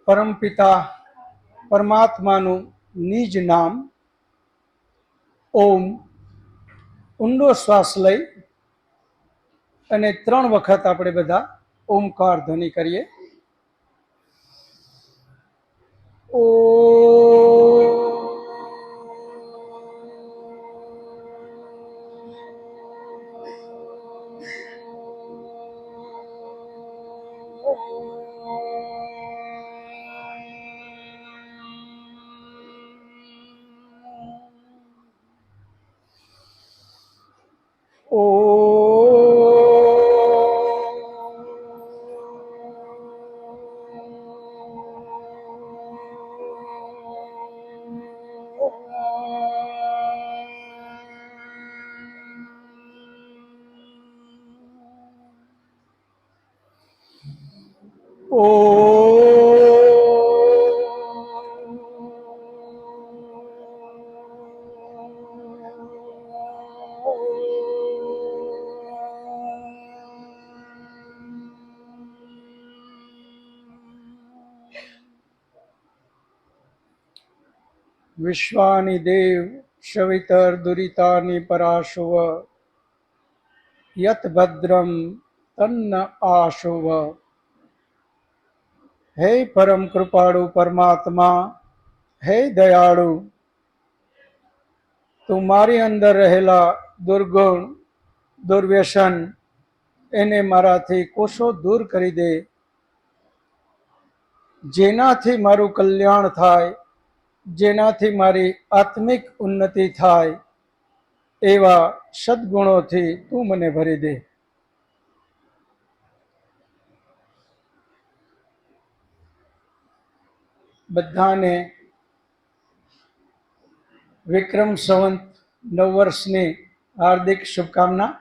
પરમપિતા પરમાત્માનું નિજ નામ ઓમ. ઊંડો શ્વાસ લઈ અને 3 વખત આપણે બધા ઓમકાર ધ્વનિ કરીએ. ઓ વિશ્વાનિ દેવ શવિતર દુરિતાની પરાશુવ યત ભદ્રમ તન્ન આશુવ. હે પરમ કૃપાળુ પરમાત્મા, હે દયાળુ, તું મારી અંદર રહેલા દુર્ગુણ દુર્વ્યસન એને મારાથી કોશો દૂર કરી દે, જેનાથી મારું કલ્યાણ થાય, જેનાથી મારી આત્મિક ઉન્નતિ થાય એવા સદગુણોથી તું મને ભરી દે. બધાને વિક્રમ સંવત 9 વર્ષની હાર્દિક શુભકામના.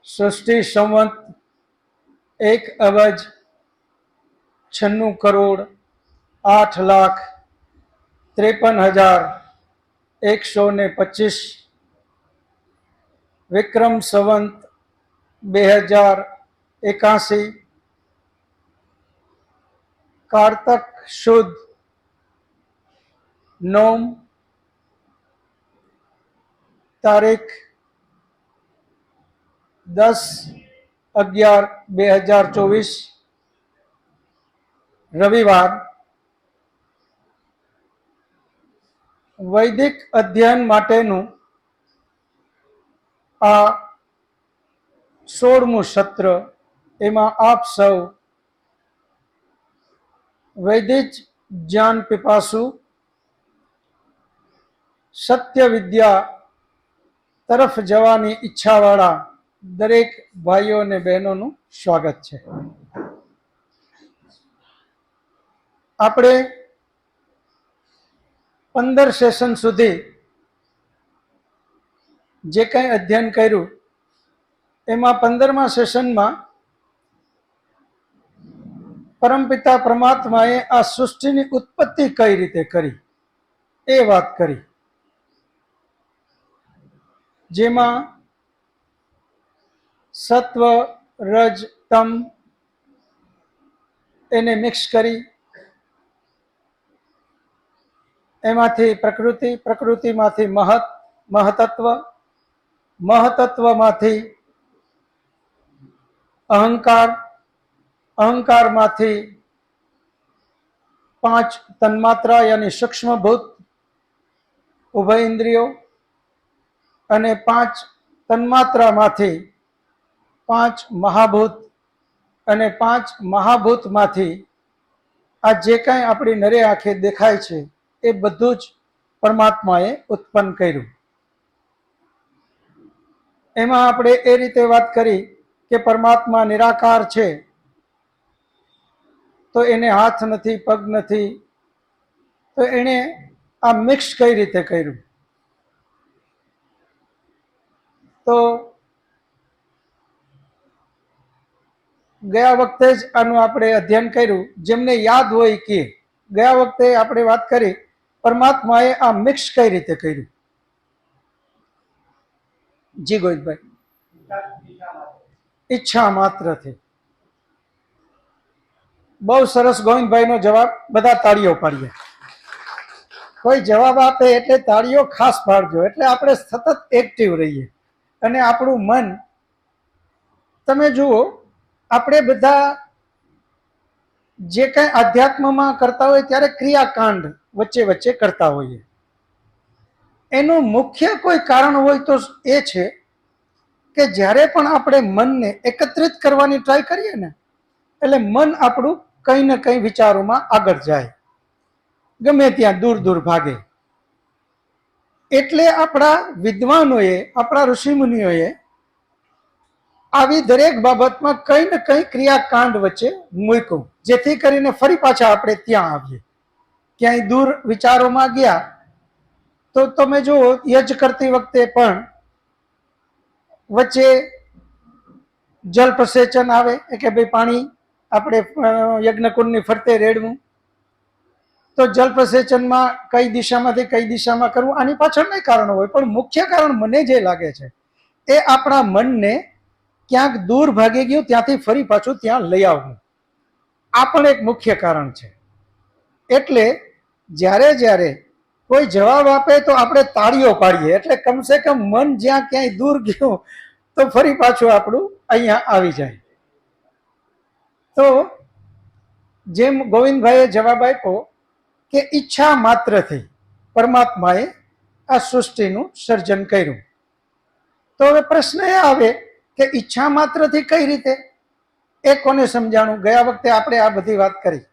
સૃષ્ટિ સંવત 1,06,53,125. વિક્રમ સંવત 2081. કારતક શુદ્ધ 9 તારીખ 10/11/2024 રવિવાર. વૈદિક અધ્યયન માટેનું આ 16મું સત્ર. એમાં આપ સૌ વૈદિક જ્ઞાન પીપાસુ સત્ય વિદ્યા તરફ જવાની ઈચ્છાવાળા દરેક ભાઈઓ અને બહેનોનું સ્વાગત છે. આપણે 15 સેશન સુધી જે કંઈ અધ્યયન કર્યું એમાં 15મા સેશનમાં પરમપિતા પરમાત્માએ આ સૃષ્ટિની ઉત્પત્તિ કઈ રીતે કરી એ વાત કરી, જેમાં સત્વ રજ તમ એને મિક્સ કરી, એમાંથી પ્રકૃતિ, પ્રકૃતિમાંથી મહતત્વ, મહતત્વમાંથી અહંકાર, અહંકારમાંથી 5 તન્માત્રા યાની સૂક્ષ્મભૂત ઉભય ઇન્દ્રિયો, અને 5 તન્માત્રામાંથી 5 મહાભૂત, અને 5 મહાભૂતમાંથી આ જે કાંઈ આપણી નરે આંખે દેખાય છે એ બધું જ પરમાત્માએ ઉત્પન્ન કર્યું. એમાં આપણે એ રીતે વાત કરી કે પરમાત્મા નિરાકાર છે, તો એને હાથ નથી, પગ નથી, તો એણે આ મિક્સ કઈ રીતે કર્યું? તો ગયા વખતે જ આનું આપણે અધ્યયન કર્યું. જેમને યાદ હોય કે ગયા વખતે આપણે વાત કરી પરમાત્માએ આ મિક્સ કઈ રીતે કર્યું? જી ગોવિંદભાઈ. ઈચ્છા માત્રથી. બહુ સરસ ગોવિંદભાઈનો જવાબ, બધા તાળીઓ પાડીએ. કોઈ જવાબ આપે એટલે તાળીઓ ખાસ પાડજો, એટલે આપણે સતત એક્ટિવ રહીએ. અને આપણું મન, તમે જુઓ, આપણે બધા જે કંઈ આધ્યાત્મમાં કરતા હોય ત્યારે ક્રિયાકાંડ વચ્ચે વચ્ચે કરતા હોઈએ. એનું મુખ્ય કોઈ કારણ હોય તો એ છે કે જ્યારે પણ આપણે મનને એકત્રિત કરવાની ટ્રાય કરીએ ને, એટલે મન આપણું કંઈ ને કંઈ વિચારોમાં આગળ જાય, ગમે ત્યાં દૂર દૂર ભાગે. એટલે આપણા વિદ્વાનોએ, આપણા ઋષિમુનિઓએ આવી દરેક બાબતમાં કંઈ ને કંઈ ક્રિયાકાંડ વચ્ચે મૂક્યું, જેથી કરીને ફરી પાછા આપણે ત્યાં આવીએ. ક્યાંય દૂર વિચારોમાં ગયા તો તમે જુઓ, યજ કરતી વખતે પણ વચ્ચે જલ પ્રસેચન આવે કે ભાઈ પાણી આપણે યજ્ઞકુંડની ફરતે રેડવું. તો જલ પ્રસેચનમાં કઈ દિશામાંથી કઈ દિશામાં કરવું, આની પાછળ નહીં કારણો હોય, પણ મુખ્ય કારણ મને જે લાગે છે એ આપણા મનને ક્યાંક દૂર ભાગી ગયું, ત્યાંથી ફરી પાછું ત્યાં લઈ આવવું, આ પણ એક મુખ્ય કારણ છે. એટલે જ્યારે જ્યારે કોઈ જવાબ આપે તો આપણે તાળીઓ પાડીએ, એટલે કમસે કમ મન જ્યાં ક્યાંય દૂર ગયું તો ફરી પાછું આપણું અહીંયા આવી જાય. તો જેમ ગોવિંદભાઈએ જવાબ આપ્યો કે ઈચ્છા માત્રથી પરમાત્માએ આ સૃષ્ટિનું સર્જન કર્યું. તો હવે પ્રશ્ન એ આવે કે ઈચ્છા માત્રથી કઈ રીતે, એ કોને સમજાણું? ગયા વખતે આપણે આ બધી વાત કરી,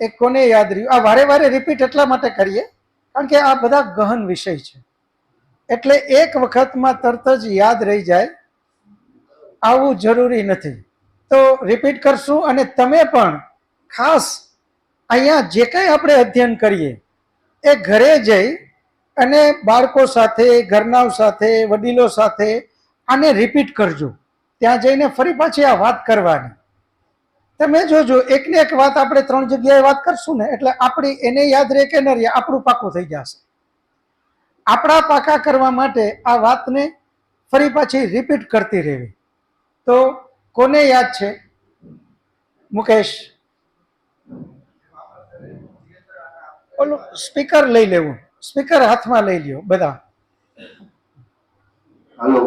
એ કોને યાદ રહ્યું? આ વારે વારે રિપીટ એટલા માટે કરીએ કારણ કે આ બધા ગહન વિષય છે, એટલે એક વખતમાં તરત જ યાદ રહી જાય આવું જરૂરી નથી. તો રિપીટ કરશું, અને તમે પણ ખાસ અહીંયા જે કંઈ આપણે અધ્યયન કરીએ એ ઘરે જઈ અને બાળકો સાથે, ઘરના સાથે, વડીલો સાથે આને રિપીટ કરજો. ત્યાં જઈને ફરી પાછી આ વાત કરવાની. તમે જોજો, એકને એક વાત આપણે 3 જગ્યાએ વાત કરશું ને, એટલે આપણી એને યાદ રહે કે ન રહે, આપણું પાકું થઈ જશે. આપણા પાકા કરવા માટે આ વાતને ફરી પાછી રિપીટ કરતી રહેવી. તો કોને યાદ છે? મુકેશ, ઓલું સ્પીકર લઈ લેવું, સ્પીકર હાથમાં લઈ લ્યો બધા. હાલો,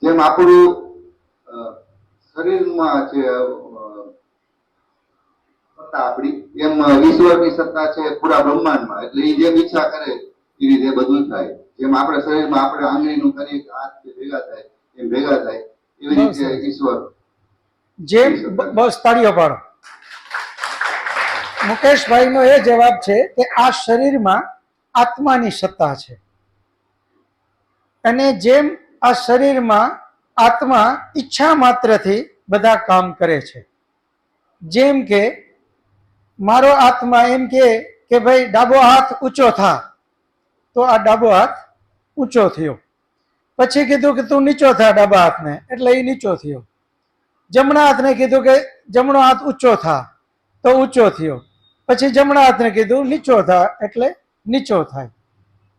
જેમ આપણું શરીરમાં છે સત્તા આપણી, એમ ઈશ્વરની સત્તા છે પૂરા બ્રહ્માંડમાં. એટલે એ જેમ ઈચ્છા કરે એ રીતે બધું થાય. જેમ આપણા શરીરમાં આપણે આંગળીનું કરીએ હાથ ભેગા થાય, એમ ભેગા થાય, એવી રીતે ઈશ્વર. જેમ, બસ તાળીઓ પાડો. મુકેશભાઈનો એ જવાબ છે કે આ શરીરમાં આત્માની સત્તા છે, અને જેમ આ શરીરમાં આત્મા ઈચ્છા માત્રથી બધા કામ કરે છે. જેમ કે મારો આત્મા એમ કે ભાઈ ડાબો હાથ ઊંચો થા, તો આ ડાબો હાથ ઊંચો થયો. પછી કીધું કે તું નીચો થા ડાબા હાથને, એટલે એ નીચો થયો. જમણા હાથને કીધું કે જમણો હાથ ઊંચો થા, તો ઊંચો થયો. પછી જમણા હાથને કીધું નીચો થા, એટલે નીચો થાય.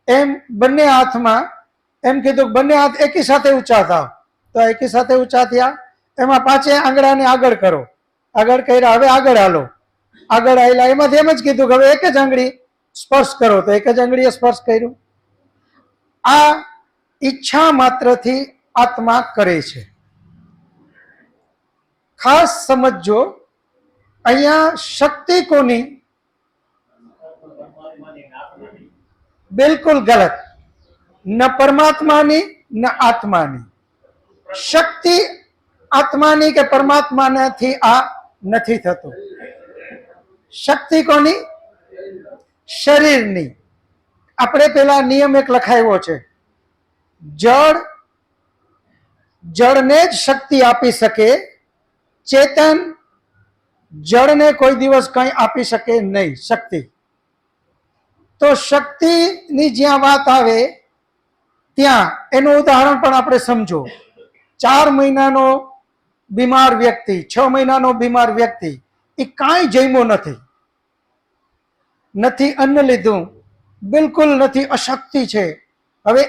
એમ બંને હાથમાં એમ કીધું બંને હાથ એકી સાથે ઊંચા થાવ, તો એકી સાથે ઊંચા થયા. એમાં 5 આંગળાને આગળ કરો, આગળ કર્યા, હવે આગળ હાલો, આગળ આવેલા. એમાંથી એમ જ કીધું કે હવે એક જ આંગળી સ્પર્શ કરો, તો એક જ આંગળીએ સ્પર્શ કર્યું. આ ઈચ્છા માત્રથી આત્મા કરે છે. ખાસ સમજો, અહીંયા શક્તિ કોની? બિલકુલ ગલત. ન પરમાત્માની ન આત્માની. શક્તિ આત્માની કે પરમાત્માથી આ નથી થતું. શક્તિ કોની? શરીરની. આપણે પેલા નિયમ એક લખાયો છે, જળને જ શક્તિ આપી શકે, ચેતન જળને કોઈ દિવસ કંઈ આપી શકે નહીં. શક્તિ તો શક્તિની જ્યાં વાત આવે ત્યાં એનું ઉદાહરણ પણ આપણે સમજો. 4 મહિનાનો બીમાર વ્યક્તિ, 6 મહિનાનો બીમાર વ્યક્તિ, એ કાંઈ જમ્યો નથી, નથી અન્ન લીધું, બિલકુલ નથી, અશક્તિ છે. હવે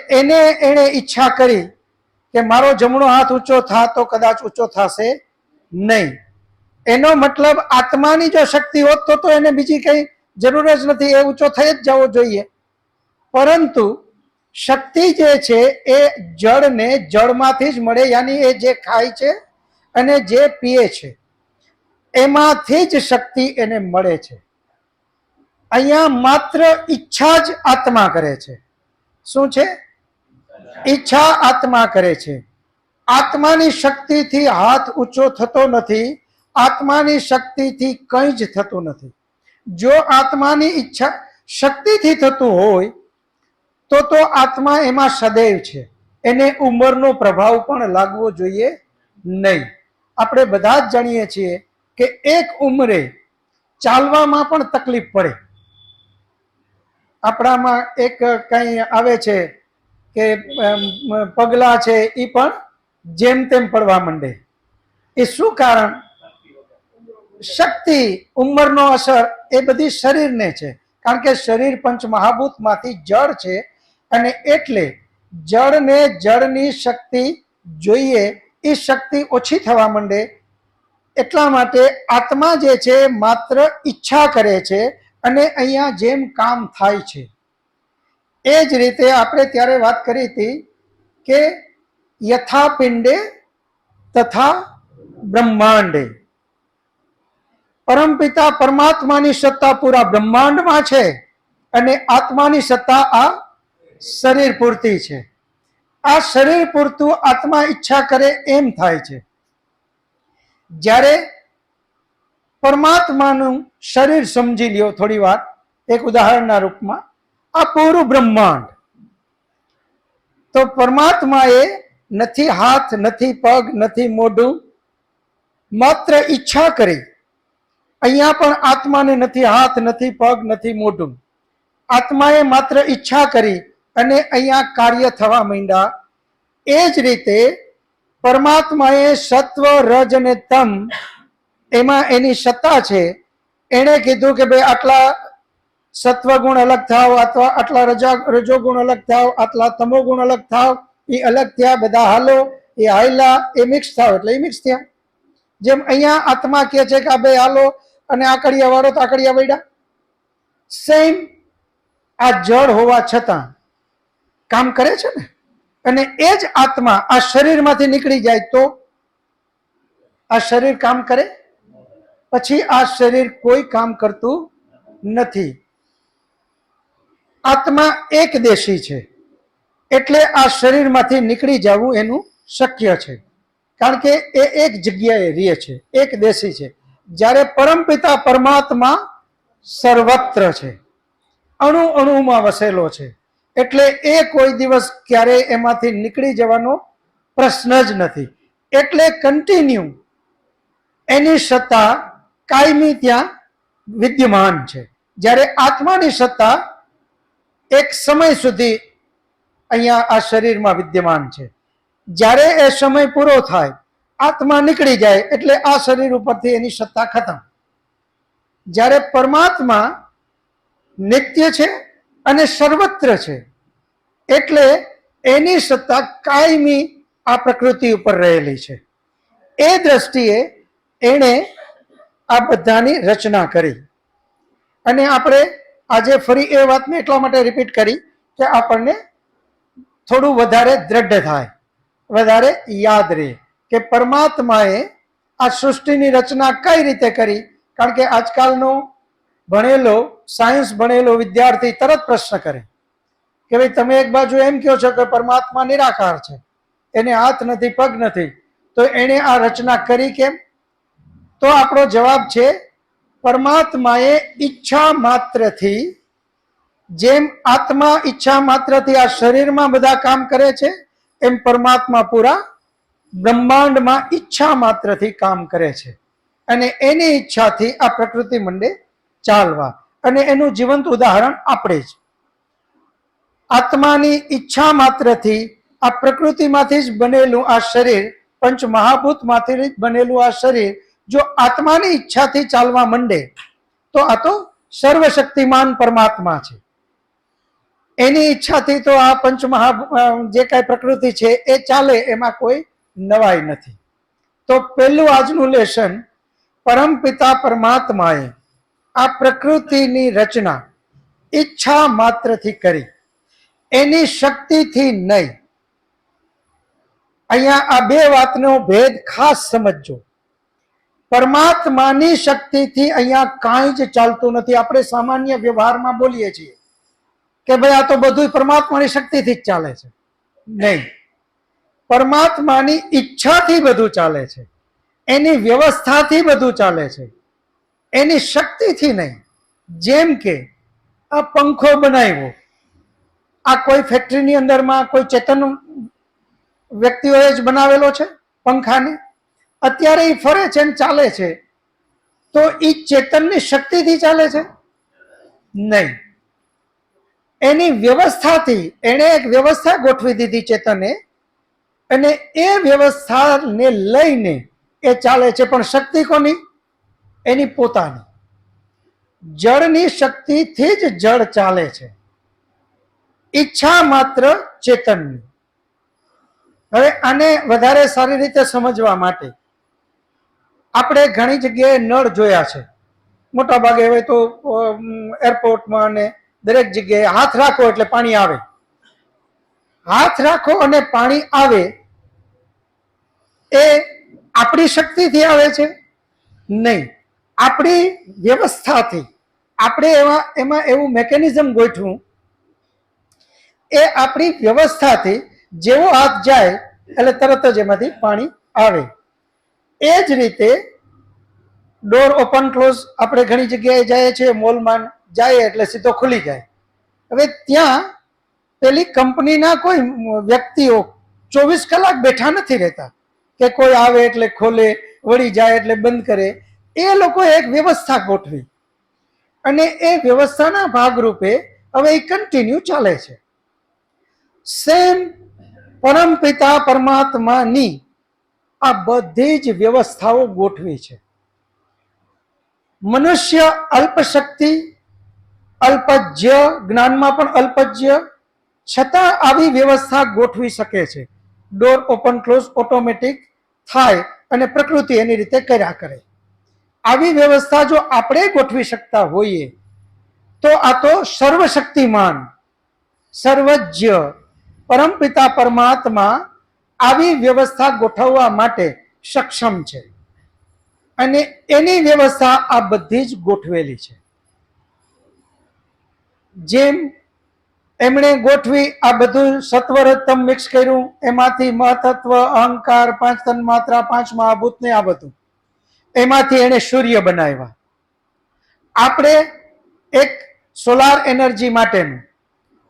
એને ઈચ્છા કરી કે મારો જમણો હાથ ઊંચો થા, તો કદાચ ઊંચો થશે નહીં. એનો મતલબ આત્માની જો શક્તિ હોત તો એને બીજી કઈ જરૂર જ નથી, એ ઊંચો થઈ જ જવો જોઈએ. પરંતુ શક્તિ જે છે એ જળને જળમાંથી જ મળે, યાની એ જે ખાય છે અને જે પીએ છે એમાંથી જ શક્તિ એને મળે છે. અહીંયા માત્ર ઈચ્છા જ આત્મા કરે છે. શું છે? ઈચ્છા આત્મા કરે છે. આત્માની શક્તિથી હાથ ઊંચો થતો નથી, આત્માની શક્તિથી કંઈ જ થતું નથી. જો આત્માની ઈચ્છા શક્તિથી થતું હોય તો આત્મા એમાં સદૈવ છે, એને ઉંમરનો પ્રભાવ પણ લાગવો જોઈએ નહીં. આપણે બધા જ જાણીએ છીએ કે એક ઉંમરે ચાલવામાં પણ તકલીફ પડે. આપણામાં એક કઈ આવે છે કે પગલા છે એ પણ જેમ તેમ પડવા માંડે. એ શું કારણ? શક્તિ, ઉંમરનો અસર એ બધી શરીરને છે. કારણ કે શરીર પંચ મહાભૂતમાંથી જળ છે અને એટલે જળને જળની શક્તિ જોઈએ, એ શક્તિ ઓછી થવા માંડે. એટલા માટે આત્મા જે છે માત્ર ઈચ્છા કરે છે અને અહીંયા જેમ કામ થાય છે. એ જ રીતે આપણે ત્યારે વાત કરી હતી કે યથા પિંડે તથા બ્રહ્માંડે. પરમપિતા પરમાત્માની સત્તા પૂરા બ્રહ્માંડમાં છે અને આત્માની સત્તા આ શરીર પૂરતી છે. આ શરીર પૂરતું આત્મા ઈચ્છા કરે એમ થાય છે. જ્યારે પરમાત્માનું શરીર સમજી લ્યો થોડી વાર એક ઉદાહરણના રૂપમાં, આ પૂરું બ્રહ્માંડ, તો પરમાત્માએ નથી હાથ, નથી પગ, નથી મોઢું, માત્ર ઈચ્છા કરી. અહીંયા પણ આત્માને નથી હાથ, નથી પગ, નથી મોઢું. આત્માએ માત્ર ઈચ્છા કરી અને અહીંયા કાર્ય થવા માંડ્યા. એ જ રીતે પરમાત્માએ સત્વ, રજ અને તમ એમાં એની સત્તા છે. એણે કીધું કે ભાઈ આટલા સત્વગુણ અલગ થાવ, અથવા આટલા રજોગુણ અલગ થાવ, આટલા તમોગુણ અલગ થાવ, એ અલગ થયા, બધા હાલો, એ હાયલા, એ મિક્સ થાવ એટલે એ મિક્સ થયા. જેમ અહીંયા આત્મા કહે છે કે આ બે હાલો અને આકડિયા વાળો તો આકડિયા વળ્યા. સેમ આ જળ હોવા છતાં કામ કરે છે ને. અને એ જ આત્મા આ શરીરમાંથી નીકળી જાય તો આ શરીર કામ કરે? પછી આ શરીર કોઈ કામ કરતું નથી. આત્મા એક દેશી છે એટલે આ શરીરમાંથી નીકળી જવું એનું શક્ય છે, કારણ કે એ એક જગ્યાએ રહે છે, એક દેશી છે. જ્યારે પરમપિતા પરમાત્મા સર્વત્ર છે, અણુ અણુમાં વસેલો છે, એટલે એ કોઈ દિવસ ક્યારેય એમાંથી નીકળી જવાનો પ્રશ્ન જ નથી. એટલે કન્ટિન્યુ એની સત્તા કાયમી ત્યાં વિદ્યમાન છે. જ્યારે આત્માની સત્તા એક સમય સુધી અહીંયા આ શરીરમાં વિદ્યમાન છે. જ્યારે એ સમય પૂરો થાય, આત્મા નીકળી જાય એટલે આ શરીર ઉપરથી એની સત્તા ખતમ. જ્યારે પરમાત્મા નિત્ય છે અને સર્વત્ર છે એટલે એની સત્તા કાયમી આ પ્રકૃતિ ઉપર રહેલી છે. એ દ્રષ્ટિએ એણે આ બધાની રચના કરી. અને આપણે આજે ફરી એ વાતને એટલા માટે રિપીટ કરી કે આપણને થોડું વધારે દ્રઢ થાય, વધારે યાદ રહે કે પરમાત્માએ આ સૃષ્ટિની રચના કઈ રીતે કરી. કારણ કે આજકાલનો ભણેલો, સાયન્સ ભણેલો વિદ્યાર્થી તરત પ્રશ્ન કરે કે ભાઈ તમે એક બાજુ એમ કહો છો કે પરમાત્મા નિરાકાર છે, એને હાથ નથી, પગ નથી, તો એણે આ રચના કરી કેમ? તો આપણો જવાબ છે પરમાત્માએ ઈચ્છા માત્રથી, જેમ આત્મા ઈચ્છા માત્રથી આ શરીરમાં બધા કામ કરે છે, એમ પરમાત્મા પૂરા બ્રહ્માંડમાં ઈચ્છા માત્રથી કામ કરે છે. અને એની ઈચ્છાથી આ પ્રકૃતિ મંડે ચાલવા. અને એનું જીવંત ઉદાહરણ આપણે જ. આત્માની ઈચ્છા માત્રથી આ પ્રકૃતિમાંથી જ બનેલું આ શરીર, પંચ મહાભૂતમાંથી જ બનેલું આ શરીર જો આત્માની ઈચ્છાથી ચાલવા માંડે તો આ તો સર્વશક્તિમાન પરમાત્મા છે. એની ઈચ્છાથી તો આ પંચમહા જે કાંઈ પ્રકૃતિ છે એ ચાલે, એમાં કોઈ નવાઈ નથી. તો પહેલું આજનું લેસન પરમપિતા પરમાત્માએ આ પ્રકૃતિની રચના ઈચ્છા માત્રથી કરી, એની શક્તિથી નહીં. અહીંયા આ બે વાતનો ભેદ ખાસ સમજજો. પરમાત્માની શક્તિથી અહીંયા કાંઈ જ ચાલતું નથી. આપણે સામાન્ય વ્યવહારમાં બોલીએ છીએ કે ભાઈ આ તો બધું પરમાત્માની શક્તિથી જ ચાલે છે. નહીં, પરમાત્માની ઈચ્છાથી બધું ચાલે છે, એની વ્યવસ્થાથી બધું ચાલે છે, એની શક્તિથી નહીં. જેમ કે આ પંખો બનાવ્યો, આ કોઈ ફેક્ટરીની અંદરમાં કોઈ ચેતન વ્યક્તિઓએ જ બનાવેલો છે પંખાને. અત્યારે એ ફરે છે ને ચાલે છે, તો એ ચેતનની શક્તિથી ચાલે છે? નહીં, એની વ્યવસ્થાથી. એણે એક વ્યવસ્થા ગોઠવી દીધી ચેતને, અને એ વ્યવસ્થાને લઈને એ ચાલે છે. પણ શક્તિ કોની? એની પોતાની. જળની શક્તિથી જ જળ ચાલે છે, ઈચ્છા માત્ર ચેતનની. હવે આને વધારે સારી રીતે સમજવા માટે આપણે ઘણી જગ્યાએ નળ જોયા છે. મોટા ભાગે હવે તો એરપોર્ટમાં અને દરેક જગ્યાએ હાથ રાખો એટલે પાણી આવે. હાથ રાખો અને પાણી આવે એ આપણી શક્તિથી આવે છે? નહીં, આપણી વ્યવસ્થાથી. આપણે એમાં એવું મેકેનિઝમ ગોઠવું, એ આપણી વ્યવસ્થાથી જેવો હાથ જાય એટલે તરત જ એમાંથી પાણી આવે. એ જ રીતે ડોર ઓપન ક્લોઝ આપણે ઘણી જગ્યાએ જઈએ છીએ, મોલમાં જાય એટલે સીધો ખુલી જાય. હવે ત્યાં પેલી કંપનીના કોઈ વ્યક્તિઓ 24 કલાક બેઠા નથી રહેતા કે કોઈ આવે એટલે ખોલે, વળી જાય એટલે બંધ કરે. એ લોકોએ એક વ્યવસ્થા ગોઠવી અને એ વ્યવસ્થાના ભાગરૂપે હવે એ કન્ટિન્યુ ચાલે છે. સેમ પરમપિતા પરમાત્માની આ બધી જ વ્યવસ્થાઓ ગોઠવી છે. મનુષ્ય અલ્પશક્તિ, અલ્પજ્ય, જ્ઞાનમાં પણ અલ્પજ્ય, છતાં આવી વ્યવસ્થા ગોઠવી શકે છે. ડોર ઓપન ક્લોઝ ઓટોમેટિક થાય અને પ્રકૃતિ એની રીતે કર્યા કરે. આવી વ્યવસ્થા જો આપણે ગોઠવી શકતા હોઈએ તો આ તો સર્વશક્તિમાન, સર્વજ્ય પરમપિતા પરમાત્મા આવી વ્યવસ્થા ગોઠવવા માટે સક્ષમ છે. અને એની વ્યવસ્થા આ બધી જ ગોઠવેલી છે. જેમ એમણે ગોઠવી આ બધું સત્વરતમ મિક્સ કર્યું, એમાંથી મહતત્વ, અહંકાર, 5 તન્માત્રા, 5 મહાભૂત ને આ બધું, એમાંથી એને સૂર્ય બનાવ્યા. આપણે એક સોલાર એનર્જી માટેનું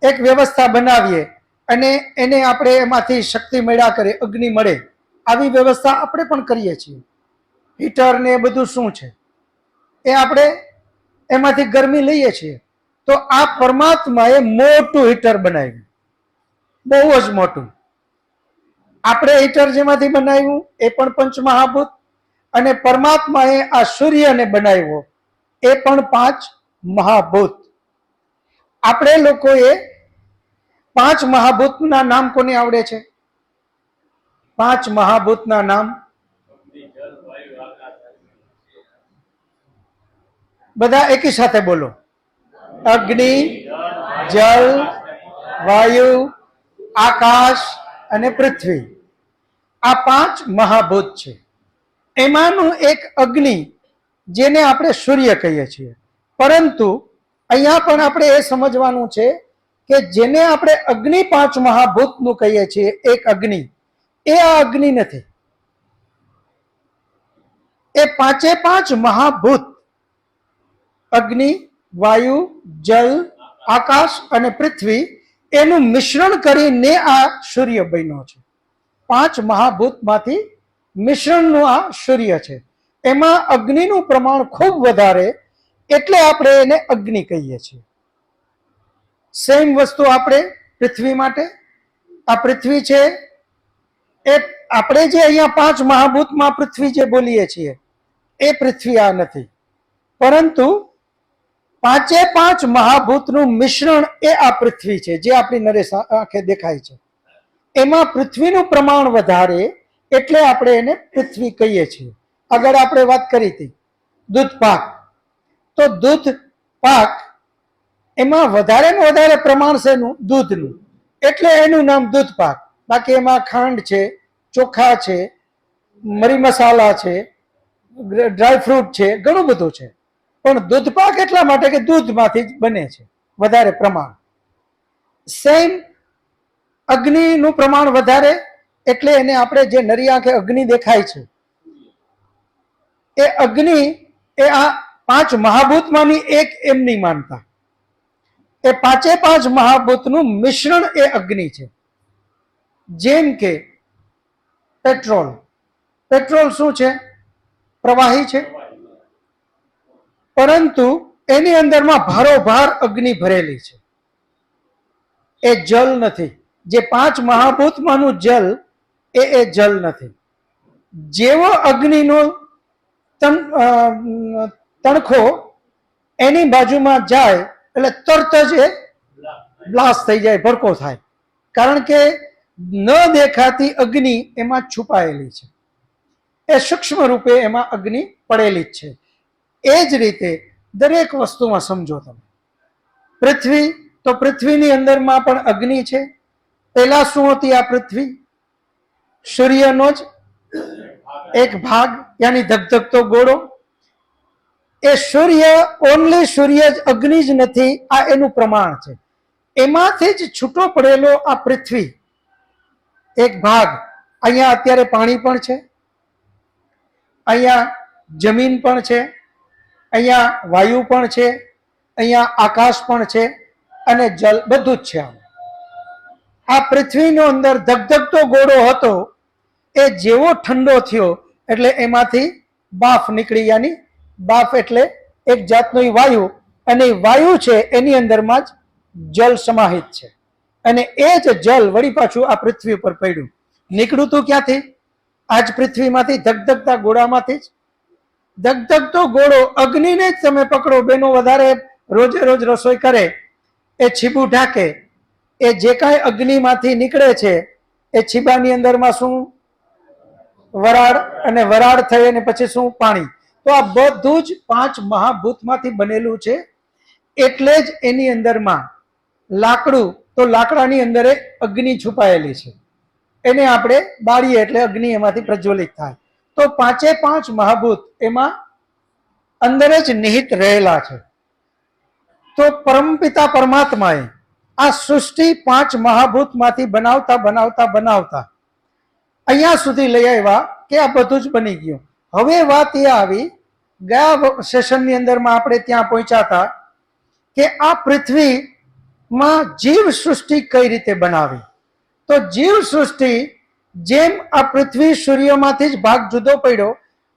એક વ્યવસ્થા બનાવીએ અને એને આપણે એમાંથી શક્તિ મળ્યા કરે, અગ્નિ મળે. આવી વ્યવસ્થા આપણે પણ કરીએ છીએ. હીટર ને એ બધું શું છે એ આપણે એમાંથી ગરમી લઈએ છીએ. તો આ પરમાત્માએ મોટું હીટર બનાવ્યું, બહુ જ મોટું. આપણે હીટર જેમાંથી બનાવ્યું એ પણ પંચમહાભૂત, અને પરમાત્માએ આ સૂર્યને બનાવ્યો એ પણ 5 મહાભૂત. આપણે લોકોએ 5 મહાભૂતના નામ કોને આવડે છે? 5 મહાભૂતના નામ બધા એકી સાથે બોલો. અગ્નિ, જલ, વાયુ, આકાશ અને પૃથ્વી. આ 5 મહાભૂત છે. એમાંનું એક અગ્નિ, જેને આપણે સૂર્ય કહીએ છીએ. પરંતુ અહીંયા પણ આપણે એ સમજવાનું છે કે જેને આપણે અગ્નિ 5 મહાભૂતનું કહીએ છીએ, એક અગ્નિ, એ આ અગ્નિ નથી. એ 5 મહાભૂત અગ્નિ, વાયુ, જલ, આકાશ અને પૃથ્વી એનું મિશ્રણ કરીને આ સૂર્ય બન્યો છે. 5 મહાભૂતમાંથી મિશ્રણનું આ સૂર્ય છે. એમાં અગ્નિનું પ્રમાણ ખૂબ વધારે, એટલે આપણે એને અગ્નિ કહીએ છીએ. સેમ વસ્તુ આપણે પૃથ્વી માટે. આ પૃથ્વી છે એ આપણે જે અહીંયા 5 મહાભૂતમાં પૃથ્વી જે બોલીએ છીએ એ પૃથ્વી આ નથી, પરંતુ 5 મહાભૂતનું મિશ્રણ એ આ પૃથ્વી છે, જે આપણી નરે આંખે દેખાય છે. એમાં પૃથ્વીનું પ્રમાણ વધારે, એટલે આપણે એને પૃથ્વી કહીએ છીએ. આગળ આપણે વાત કરી હતી દૂધ પાક. તો દૂધ પાક એમાં વધારે ને વધારે પ્રમાણ છે એનું દૂધનું, એટલે એનું નામ દૂધ પાક. બાકી એમાં ખાંડ છે, ચોખા છે, મરી મસાલા છે, ડ્રાય ફ્રૂટ છે, ઘણું બધું છે. પણ દૂધ પાક એટલા માટે કે દૂધમાંથી જ બને છે વધારે પ્રમાણ. સેમ અગ્નિનું પ્રમાણ વધારે, એટલે એને આપણે જે નરી આંખે અગ્નિ દેખાય છે એ અગ્નિ એ આ 5 મહાભૂતમાંની એક એમ નહીં માનતા. એ 5 મહાભૂતનું મિશ્રણ એ અગ્નિ છે. જેમ કે પેટ્રોલ. પેટ્રોલ શું છે? પ્રવાહી છે, પરંતુ એની અંદરમાં ભારોભાર અગ્નિ ભરેલી છે. એ જલ નથી. જે 5 મહાભૂતમાંનું જલ એ જલ નથી. જેવો અગ્નિનો તણખો એની બાજુમાં જાય એટલે તરત જ એ બ્લાસ્ટ થઈ જાય, ભડકો થાય. કારણ કે ન દેખાતી અગ્નિ એમાં છુપાયેલી છે. એ સૂક્ષ્મ રૂપે એમાં અગ્નિ પડેલી જ છે. એ જ રીતે દરેક વસ્તુમાં સમજો તમે. પૃથ્વી, તો પૃથ્વીની અંદરમાં પણ અગ્નિ છે. પહેલા શું હતી આ પૃથ્વી? સૂર્યનો જ એક ભાગ, યાની ધગધગતો ગોળો. એ સૂર્ય, ઓનલી સૂર્ય જ અગ્નિ જ નથી, આ એનું પ્રમાણ છે. એમાંથી જ છૂટો પડેલો આ પૃથ્વી એક ભાગ. અહીંયા અત્યારે પાણી પણ છે, અહીંયા જમીન પણ છે, અહીંયા વાયુ પણ છે, અહીંયા આકાશ પણ છે, અને જલ બધું જ છે. આ પૃથ્વીનો અંદર ધગધગતો ગોળો હતો, એ જેવો ઠંડો થયો એટલે એમાંથી બાફ નીકળી. યાની બાફ એટલે એક જાતનું વાયુ, અને વાયુ છે એની અંદરમાં જ જલ સમાહિત છે. અને એ જ જલ વળી પાછું આ પૃથ્વી ઉપર પડ્યું. નીકળ્યું તું ક્યાંથી? આજ પૃથ્વીમાંથી, ધગધગતા ગોળામાંથી જ. ધગધગતો ગોળો અગ્નિને જ તમે પકડો, બેનો વધારે રોજે રોજ રસોઈ કરે, એ છીબું ઢાકે, એ જે કાંઈ અગ્નિમાંથી નીકળે છે એ છીબાની અંદરમાં શું? વરાળ, અને વરાળ થઈ અને પછી શું? પાણી. તો આ બધું જ 5 મહાભૂતમાંથી બનેલું છે. એટલે જ એની અંદરમાં લાકડું, તો લાકડાની અંદર અગ્નિ છુપાયેલી છે. એને આપણે બાળીએ એટલે અગ્નિ એમાંથી પ્રજ્વલિત થાય. તો 5 મહાભૂત એમાં અંદર જ નિહિત રહેલા છે. તો પરમપિતા પરમાત્માએ આ સૃષ્ટિ 5 મહાભૂતમાંથી બનાવતા બનાવતા બનાવતા અહીંયા સુધી લઈ આવ્યા કે આ બધું જ બની ગયું. હવે વાત એ આવી, ગયા સેશનની અંદરમાં આપણે ત્યાં પહોંચ્યા હતા કે આ પૃથ્વીમાં જીવ સૃષ્ટિ કઈ રીતે બનાવી. તો જીવ સૃષ્ટિ જેમ આ પૃથ્વી સૂર્યમાંથી જ ભાગ જુદો પડ્યો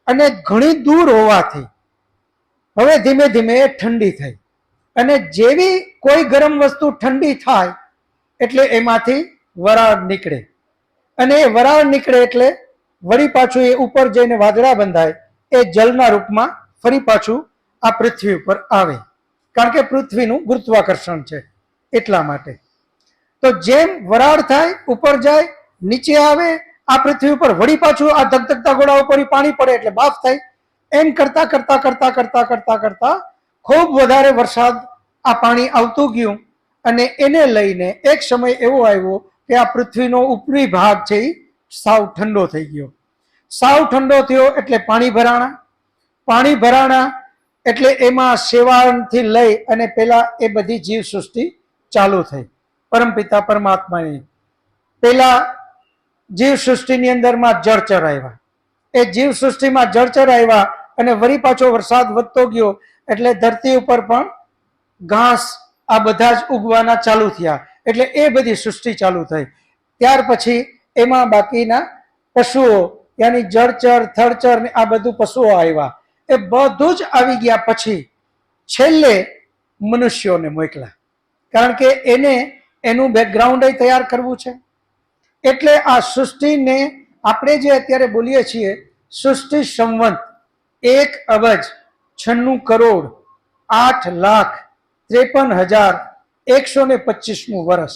અને ઘણી દૂર હોવાથી હવે ધીમે ધીમે ઠંડી થઈ. અને જેવી કોઈ ગરમ વસ્તુ ઠંડી થાય એટલે એમાંથી વરાળ નીકળે, અને એ વરાળ નીકળે એટલે વળી પાછું એ ઉપર જઈને વાદળા બંધાય, એ જલના રૂપમાં ફરી પાછું આ પૃથ્વી ઉપર આવે. કારણ કે પૃથ્વીનું ગુરુત્વાકર્ષણ છે એટલા માટે. તો જેમ વરાળ થાય, ઉપર જાય, નીચે આવે, આ પૃથ્વી ઉપર વળી પાછું આ ધગધગતા ગોળા ઉપર પાણી પડે એટલે બાફ થાય. એમ કરતા કરતા કરતા કરતા કરતા કરતા ખૂબ વધારે વરસાદ આ પાણી આવતું ગયું, અને એને લઈને એક સમય એવો આવ્યો કે આ પૃથ્વીનો ઉપરી ભાગ છે એ સાવ ઠંડો થઈ ગયો. સાવ ઠંડો થયો એટલે પાણી ભરાણા. પાણી ભરાણા એટલે એમાં શેવાળથી લઈ અને પેલા એ બધી જીવ સૃષ્ટિ ચાલુ થઈ. પરમપિતા પરમાત્માની પેલા જીવ સૃષ્ટિની અંદરમાં જળચર આવ્યા. એ જીવ સૃષ્ટિમાં જળચર આવ્યા અને વળી પાછો વરસાદ વધતો ગયો એટલે ધરતી ઉપર પણ ઘાસ આ બધા જ ઉગવાના ચાલુ થયા. એટલે એ બધી સૃષ્ટિ ચાલુ થઈ. ત્યાર પછી એમાં બાકીના પશુઓ, યાની જળચર, થળચર ને આ બધું પશુઓ આવ્યા. એ બધું જ આવી ગયા પછી છેલ્લે મનુષ્યોને મોકલા. કારણ કે એને એનું બેકગ્રાઉન્ડ તૈયાર કરવું છે. એટલે આ સૃષ્ટિને આપણે જે અત્યારે બોલીએ છીએ સૃષ્ટિ સંવંત 1,98,53,125મું વર્ષ.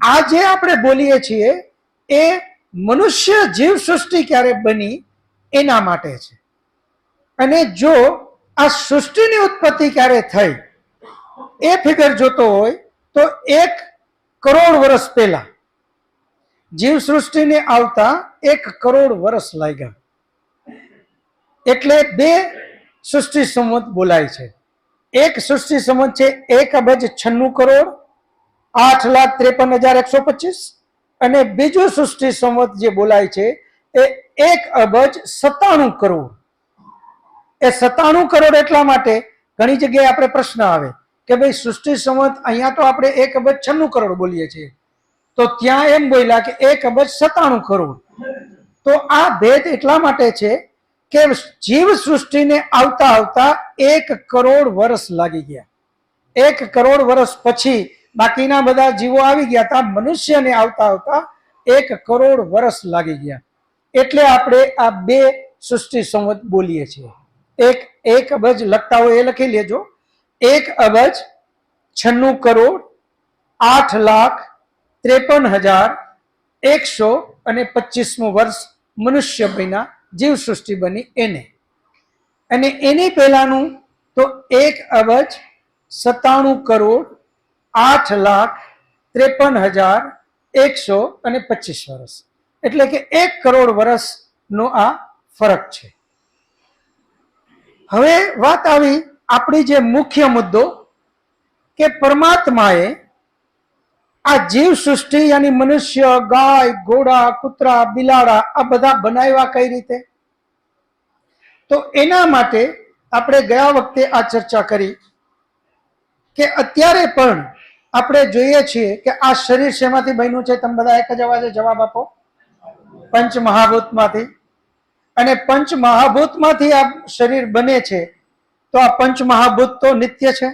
આ જે આપણે બોલીએ છીએ એ મનુષ્ય જીવ સૃષ્ટિ ક્યારે બની એના માટે છે. અને જો આ સૃષ્ટિની ઉત્પત્તિ ક્યારે થઈ એ ફિગર જોતો હોય તો 1 કરોડ વર્ષ પહેલા જીવ સૃષ્ટિને આવતા 1 કરોડ વર્ષ લાગ્યા. એટલે 2 સૃષ્ટિ સંવત બોલાય છે. એક સૃષ્ટિ સંવત છે 1,96,08,53,125 અને બીજું સૃષ્ટિ સંવત જે બોલાય છે એ 1,97 કરોડ. એ 97 કરોડ એટલા માટે ઘણી જગ્યાએ આપણે પ્રશ્ન આવે કે ભાઈ સૃષ્ટિ સંવત અહીંયા તો આપણે 1,96 કરોડ બોલીએ છીએ, તો ત્યાં એમ બોલ્યા કે 1,97 કરોડ. તો આ ભેદ એટલા માટે છે કે જીવ સૃષ્ટિને આવતા આવતા 1 કરોડ વર્ષ લાગી ગયા. 1 કરોડ વર્ષ પછી બાકીના બધા જીવો આવી ગયા હતા, મનુષ્યને આવતા આવતા 1 કરોડ વર્ષ લાગી ગયા. એટલે આપણે આ 2 સૃષ્ટિ સંવત બોલીએ છીએ. એક અબજ લખતા હોય એ લખી લેજો. 1,96,53,125 વર્ષ મનુષ્ય બન્યા, જીવ સૃષ્ટિ બની એને. અને એની પહેલાનું તો 1,97,53,125 વર્ષ. એટલે કે 1 કરોડ વર્ષનો આ ફરક છે. હવે વાત આવી આપણી જે મુખ્ય મુદ્દો કે પરમાત્માએ આ જીવ સૃષ્ટિ યાની મનુષ્ય, ગાય, ઘોડા, કૂતરા, બિલાડા આ બધા બનાવ્યા કઈ રીતે? તો એના માટે આપણે ગયા વખતે આ ચર્ચા કરી કે અત્યારે પણ આપણે જોઈએ છીએ કે આ શરીર શેમાંથી બન્યું છે? તમે બધા એક જ અવાજે જવાબ આપો. પંચ મહાભૂતમાંથી. અને પંચ મહાભૂતમાંથી આ શરીર બને છે. તો આ પંચ મહાભૂત તો નિત્ય છે,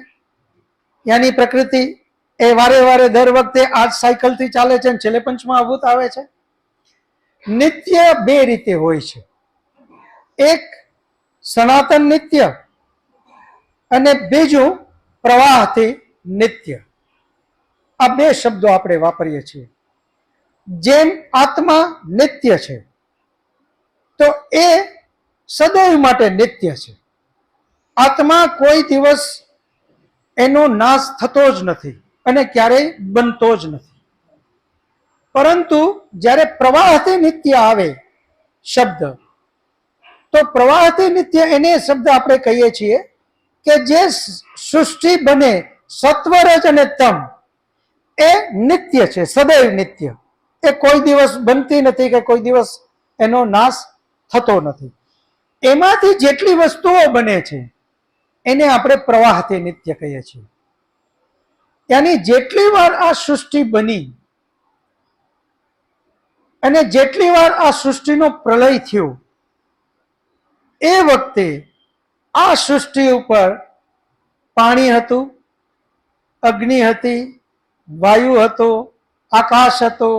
યાની પ્રકૃતિ એ વારે વારે દર વખતે આ સાયકલથી ચાલે છે અને છેલ્લે પંચ મહાભૂત આવે છે. નિત્ય 2 રીતે હોય છે. એક સનાતન નિત્ય અને બીજું પ્રવાહથી નિત્ય. આ 2 શબ્દો આપણે વાપરીએ છીએ. જેમ આત્મા નિત્ય છે તો એ સદૈવ માટે નિત્ય છે. આત્મા કોઈ દિવસ એનો નાશ થતો જ નથી અને ક્યારેય બનતો જ નથી. પરંતુ જ્યારે પ્રવાહથી નિત્ય આવે શબ્દ, તો પ્રવાહથી નિત્ય એને શબ્દ આપણે કહીએ છીએ કે જે સૃષ્ટિ બને સત્વરજ અને તમ એ નિત્ય છે, સદૈવ નિત્ય. એ કોઈ દિવસ બનતી નથી કે કોઈ દિવસ એનો નાશ થતો નથી. એમાંથી જેટલી વસ્તુઓ બને છે એને આપણે પ્રવાહથી નિત્ય કહીએ છીએ. યાની જેટલી વાર આ સૃષ્ટિ બની અને જેટલી વાર આ સૃષ્ટિનો પ્રલય થયો એ વખતે આ સૃષ્ટિ ઉપર પાણી હતું, અગ્નિ હતી, વાયુ હતો, આકાશ હતો,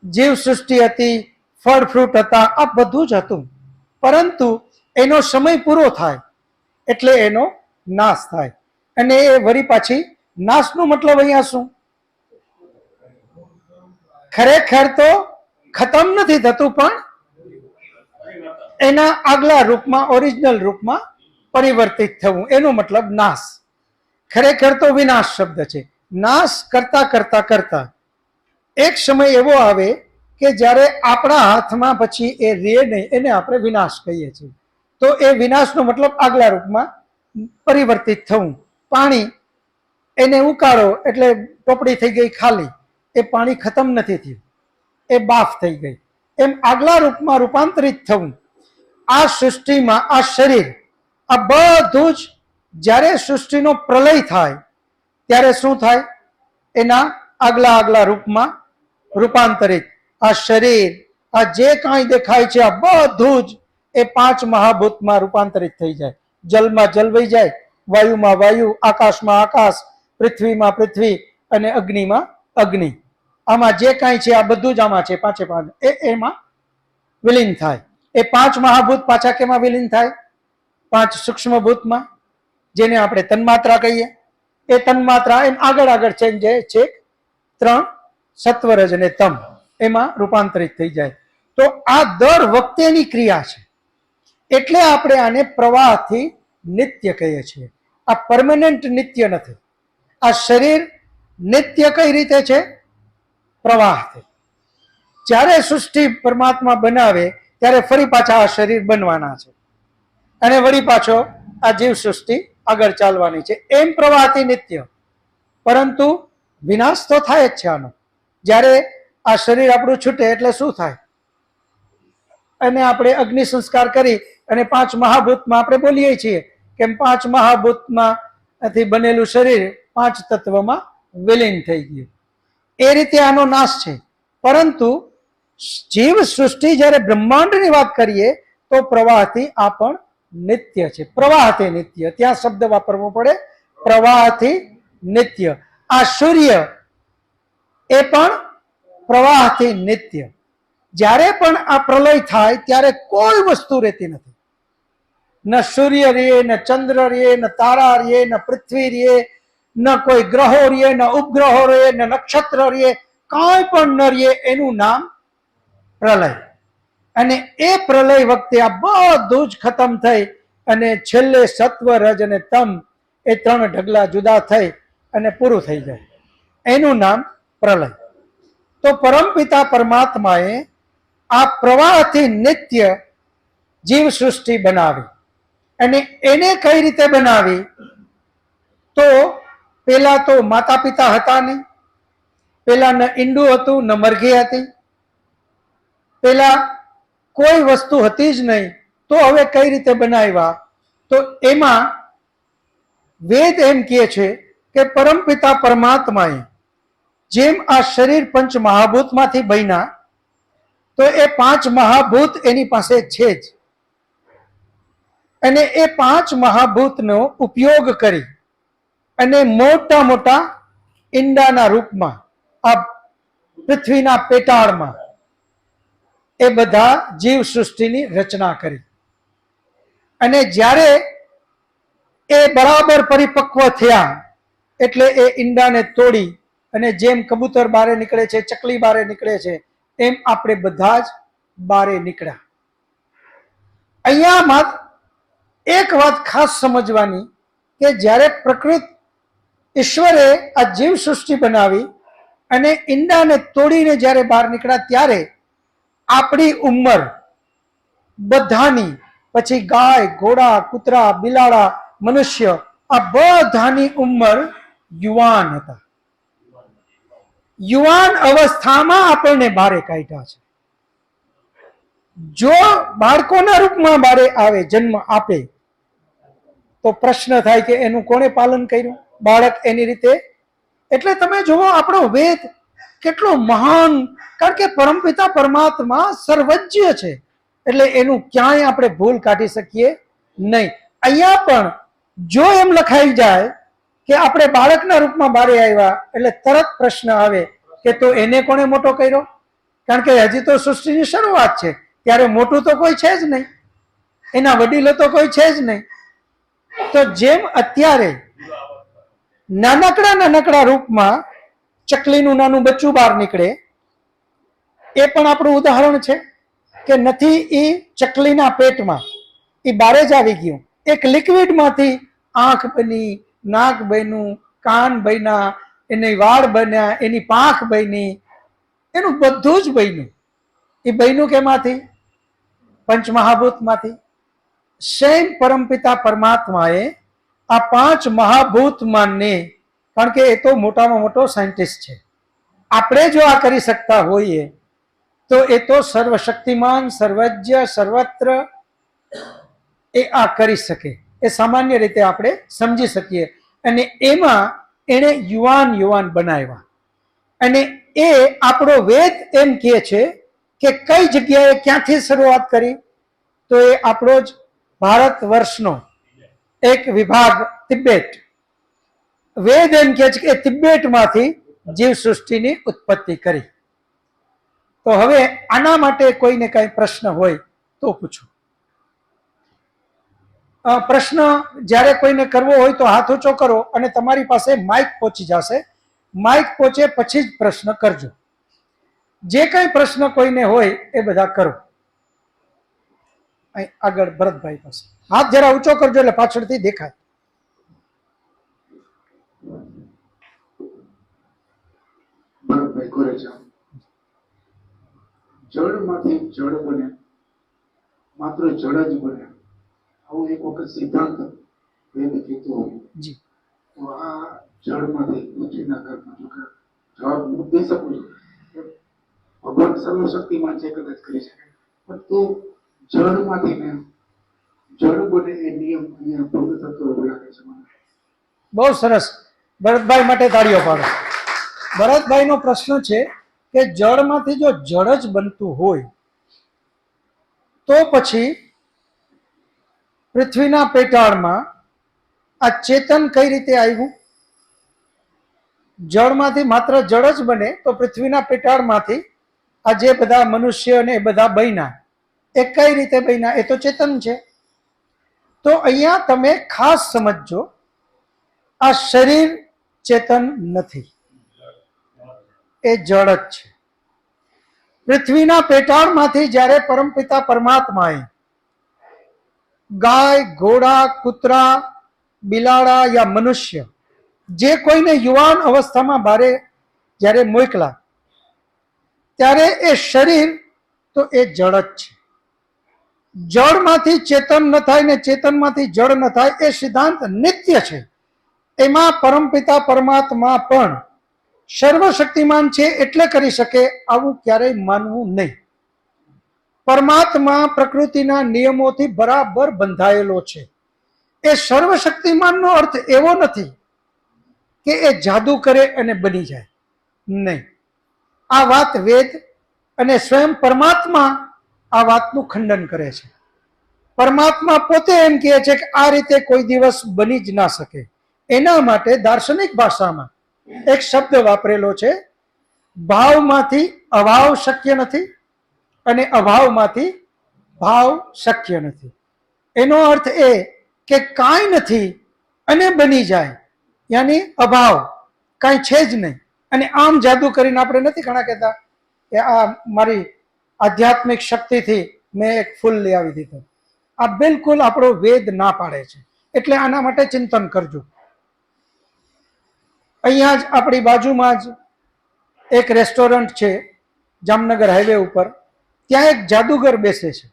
જીવ સૃષ્ટિ હતી, ફળ ફ્રૂટ હતા, આ બધું જ હતું. પરંતુ એનો સમય પૂરો થાય એટલે એનો નાશ થાય. અને એ વળી પાછી નાશનો મતલબ અહીંયા શું? ખરેખર તો ખતમ નથી થતું, પણ એના આગલા રૂપમાં, ઓરિજિનલ રૂપમાં પરિવર્તિત થવું, એનો મતલબ નાશ. ખરેખર તો વિનાશ શબ્દ છે. નાશ કરતા કરતા કરતા એક સમય એવો આવે કે જ્યારે આપણા હાથમાં પછી એ રહે નહીં, એને આપણે વિનાશ કહીએ છીએ. તો એ વિનાશનો મતલબ આગલા રૂપમાં પરિવર્તિત થવું. પાણી એને ઉકાળો એટલે ટોપડી થઈ ગઈ ખાલી, એ પાણી ખતમ નથી થયું, એ બાફ થઈ ગઈ. એમ આગલા રૂપમાં રૂપાંતરિત થવું. આ સૃષ્ટિમાં આ શરીર, આ બધું જ જ્યારે સૃષ્ટિનો પ્રલય થાય ત્યારે શું થાય? એના આગલા આગલા રૂપમાં રૂપાંતરિત. આ શરીર, આ જે કાંઈ દેખાય છે, આ બધું જ એ 5 મહાભૂતમાં રૂપાંતરિત થઈ જાય. જલમાં જલ વહી જાય, વાયુમાં વાયુ, આકાશમાં આકાશ, પૃથ્વીમાં પૃથ્વી અને અગ્નિમાં અગ્નિ. આમાં જે કાંઈ છે આ બધું જ આમાં છે, 5 એમાં વિલીન થાય. એ 5 મહાભૂત પાછા કેમાં વિલીન થાય? 5 સૂક્ષ્મ ભૂતમાં, જેને આપણે તન્માત્રા કહીએ. એ તન્માત્રા એમ આગળ આગળ ચેન્જ છે, 3 સત્વરજ અને તમ એમાં રૂપાંતરિત થઈ જાય. તો આ દર વખતેની ક્રિયા છે. એટલે આપણે આને પ્રવાહથી નિત્ય કહીએ છીએ. આ પરમનન્ટ નિત્ય નથી. આ શરીર નિત્ય કઈ રીતે છે? પ્રવાહથી. જ્યારે સૃષ્ટિ પરમાત્મા બનાવે ત્યારે ફરી પાછા આ શરીર બનવાના છે અને વળી પાછો આ જીવ સૃષ્ટિ આગળ ચાલવાની છે. એમ પ્રવાહથી નિત્ય. પરંતુ વિનાશ તો થાય જ છે આનો. જ્યારે આ શરીર આપણું છૂટે એટલે શું થાય? અને આપણે અગ્નિ સંસ્કાર કરી અને 5 મહાભૂતમાં આપણે બોલીએ છીએ કે 5 મહાભૂતમાંથી બનેલું શરીર 5 તત્વમાં વિલીન થઈ ગયું. એ રીતે આનો નાશ છે. પરંતુ જીવ સૃષ્ટિ જ્યારે બ્રહ્માંડની વાત કરીએ તો પ્રવાહથી આ પણ નિત્ય છે. પ્રવાહથી નિત્ય, ત્યાં શબ્દ વાપરવો પડે, પ્રવાહથી નિત્ય. આ સૂર્ય એ પણ પ્રવાહથી નિત્ય. જ્યારે પણ આ પ્રલય થાય ત્યારે કોઈ વસ્તુ રહેતી નથી. ન સૂર્ય રહે, ન ચંદ્ર રહે, ન તારા રહે, ન પૃથ્વી રહે, ન કોઈ ગ્રહો રહે, ન ઉપગ્રહો રહે, ન નક્ષત્ર રહે, કાંઈ પણ ન રહે. એનું નામ પ્રલય. અને એ પ્રલય વખતે આ બધું જ ખતમ થઈ અને છેલ્લે સત્વ, રજ અને તમ એ 3 ઢગલા જુદા થઈ અને પૂરું થઈ જાય. એનું નામ પ્રલય. તો પરમપિતા પરમાત્માએ આ પ્રવાહથી નિત્ય જીવ સૃષ્ટિ બનાવી. અને એને કઈ રીતે બનાવી? તો પેલા તો માતા પિતા હતા નહીં. પેલા ન ઈંડું હતું, ન મરઘી હતી. પેલા કોઈ વસ્તુ હતી જ નહીં. તો હવે કઈ રીતે બનાવ્યા? તો એમાં વેદ એમ કહે છે કે પરમપિતા પરમાત્માએ જેમ આ શરીર 5 મહાભૂતમાંથી બન્યા, તો એ 5 મહાભૂત એની પાસે છે જ. અને એ 5 મહાભૂતનો ઉપયોગ કરી અને મોટા મોટા ઈંડાના રૂપમાં આ પૃથ્વીના પેટાળમાં એ બધા જીવ સૃષ્ટિની રચના કરી. અને જ્યારે એ બરાબર પરિપક્વ થયા એટલે એ ઈંડાને તોડી અને જેમ કબૂતર બારે નીકળે છે, ચકલી બારે નીકળે છે, એમ આપણે બધા જ બારે નીકળ્યા. અહીંયામાં એક વાત ખાસ સમજવાની કે જ્યારે પ્રકૃત ઈશ્વરે આ જીવ સૃષ્ટિ બનાવી અને ઈંડાને તોડીને જ્યારે બહાર નીકળ્યા ત્યારે આપણી ઉંમર બધાની, પછી ગાય, ઘોડા, કૂતરા, બિલાડા, મનુષ્ય, આ બધાની ઉંમર યુવાન હતા. યુવાન અવસ્થામાં આપણને બારે કાઢ્યા છે. જો બાળકોના રૂપમાં બારે આવે, જન્મ આપે, તો પ્રશ્ન થાય કે એનું કોણે પાલન કર્યું? બાળક એની રીતે. એટલે તમે જુઓ આપણો વેદ કેટલો મહાન, કારણ કે પરમપિતા પરમાત્મા સર્વજ્ઞ છે. એટલે એનું ક્યાંય આપણે ભૂલ કાઢી શકીએ નહીં. અહીંયા પણ જો એમ લખાઈ જાય કે આપણે બાળકના રૂપમાં બારે આવ્યા એટલે તરત પ્રશ્ન આવે કે તો એને કોણે મોટો કર્યો? કારણ કે હજી તો સૃષ્ટિની શરૂઆત છે, ત્યારે મોટું તો કોઈ છે જ નહીં, એના વડીલો તો કોઈ છે જ નહીં. તો જેમ અત્યારે નાનકડા રૂપમાં ચકલીનું નાનું બચ્ચું બહાર નીકળે, એ પણ આપણું ઉદાહરણ છે કે નથી એ ચકલીના પેટમાં એ બારે જ આવી ગયું. એક લિક્વિડમાંથી આંખ બની, નાક બન્યું, કાન બન્યા, એની વાળ બન્યા, એની પાંખ બની, એનું બધું જ બન્યું. એ બન્યું કેમાંથી? 5 મહાભૂતમાંથી. સેમ પરમપિતા પરમાત્માએ આ 5 મહાભૂતમાંને, કારણ કે એ તો મોટામાં મોટો સાયન્ટિસ્ટ છે, આપણે જો આ કરી શકતા હોઈએ તો એ તો સર્વશક્તિમાન, સર્વજ્ઞ, સર્વત્ર એ આ કરી શકે. એ સામાન્ય રીતે આપણે સમજી શકીએ. અને એમાં એણે યુવાન બનાવ્યા. અને એ આપણો વેદ એમ કહે છે કે કઈ જગ્યાએ ક્યાંથી શરૂઆત કરી? તો એ આપણો જ ભારત વર્ષનો એક વિભાગ તિબેટ. વેદ એમ કહે છે કે તિબેટમાંથી જીવ સૃષ્ટિની ઉત્પત્તિ કરી. તો હવે આના માટે કોઈને કઈ પ્રશ્ન હોય તો પૂછો. પ્રશ્ન જ્યારે કોઈને કરવો હોય તો હાથ ઊંચો કરો અને તમારી પાસે માઇક પહોંચી જશે. માઇક પહોંચે પછી જ પ્રશ્ન કરજો. જે કઈ પ્રશ્ન કોઈને હોય એ બધા કરો. અહીં આગળ ભરતભાઈ પાસે હાથ જરા ઊંચો કરજો એટલે પાછળથી દેખાય. ભરતભાઈ કોરેજા. જળમાંથી જળ બને, માત્ર જળ જ બને, આવું એક વખત સિદ્ધાંત વેદ કહેતો હોય. જી તો આ જળમાંથી પૃથ્વીના ગર્ભમાં જો કે જવાબ હું દઈ શકું છું કે ભગવાન સર્વશક્તિમાન છે, કદાચ કરી શકે, પણ તો જળમાંથી ને જળ બને એ નિયમ અહીંયા ભંગ થતો એવું લાગે છે મને. બહુ સરસ. ભરતભાઈ માટે તાળીઓ પાડો. ભરતભાઈનો પ્રશ્ન છે કે જળમાંથી જો જળ જ બનતું હોય તો પછી પૃથ્વીના પેટાળમાં આ ચેતન કઈ રીતે આવ્યું? જળમાંથી માત્ર જળ જ બને તો પૃથ્વીના પેટાળમાંથી આ જે બધા મનુષ્ય અને એ બધા બન્યા એ કઈ રીતે બન્યા? એ તો ચેતન છે. તો અહીંયા તમે ખાસ સમજજો, આ શરીર ચેતન નથી, એ જળ જ છે. પૃથ્વીના પેટાળમાંથી જ્યારે પરમપિતા પરમાત્માએ ગાય, ઘોડા, કૂતરા, બિલાડા યા મનુષ્ય જે કોઈને યુવાન અવસ્થામાં બારે જ્યારે મોકલા ત્યારે એ શરીર તો એ જળ જ છે. જળમાંથી ચેતન ન થાય ને ચેતનમાંથી જળ ન થાય એ સિદ્ધાંત નિત્ય છે. એમાં પરમપિતા પરમાત્મા પણ સર્વશક્તિમાન છે એટલે કરી શકે, આવું ક્યારેય માનવું નહીં. પરમાત્મા પ્રકૃતિના નિયમોથી બરાબર બંધાયેલો છે. એ સર્વશક્તિમાનનો અર્થ એવો નથી કે એ જાદુ કરે અને બની જાય, નહીં. આ વાત વેદ અને સ્વયં પરમાત્મા આ વાતનું ખંડન કરે છે. પરમાત્મા પોતે એમ કહે છે કે આ રીતે કોઈ દિવસ બની જ ના શકે. એના માટે દાર્શનિક ભાષામાં એક શબ્દ વાપરેલો છે, ભાવમાંથી અભાવ શક્ય નથી અને અભાવમાંથી ભાવ શક્ય નથી. એનો અર્થ એ કે કાંઈ નથી અને બની જાય, યાની અભાવ, કાંઈ છે જ નહીં. અને આમ જાદુ કરીને આપણે નથી ઘણા કહેતા કે આ મારી આધ્યાત્મિક શક્તિથી મેં એક ફૂલ લઈ આવી દીધું. આ બિલકુલ આપણો વેદ ના પાડે છે. એટલે આના માટે ચિંતન કરજો. અહીંયા જ આપણી બાજુમાં જ એક રેસ્ટોરન્ટ છે જામનગર હાઈવે ઉપર, ત્યાં એક જાદુગર બેસે છે.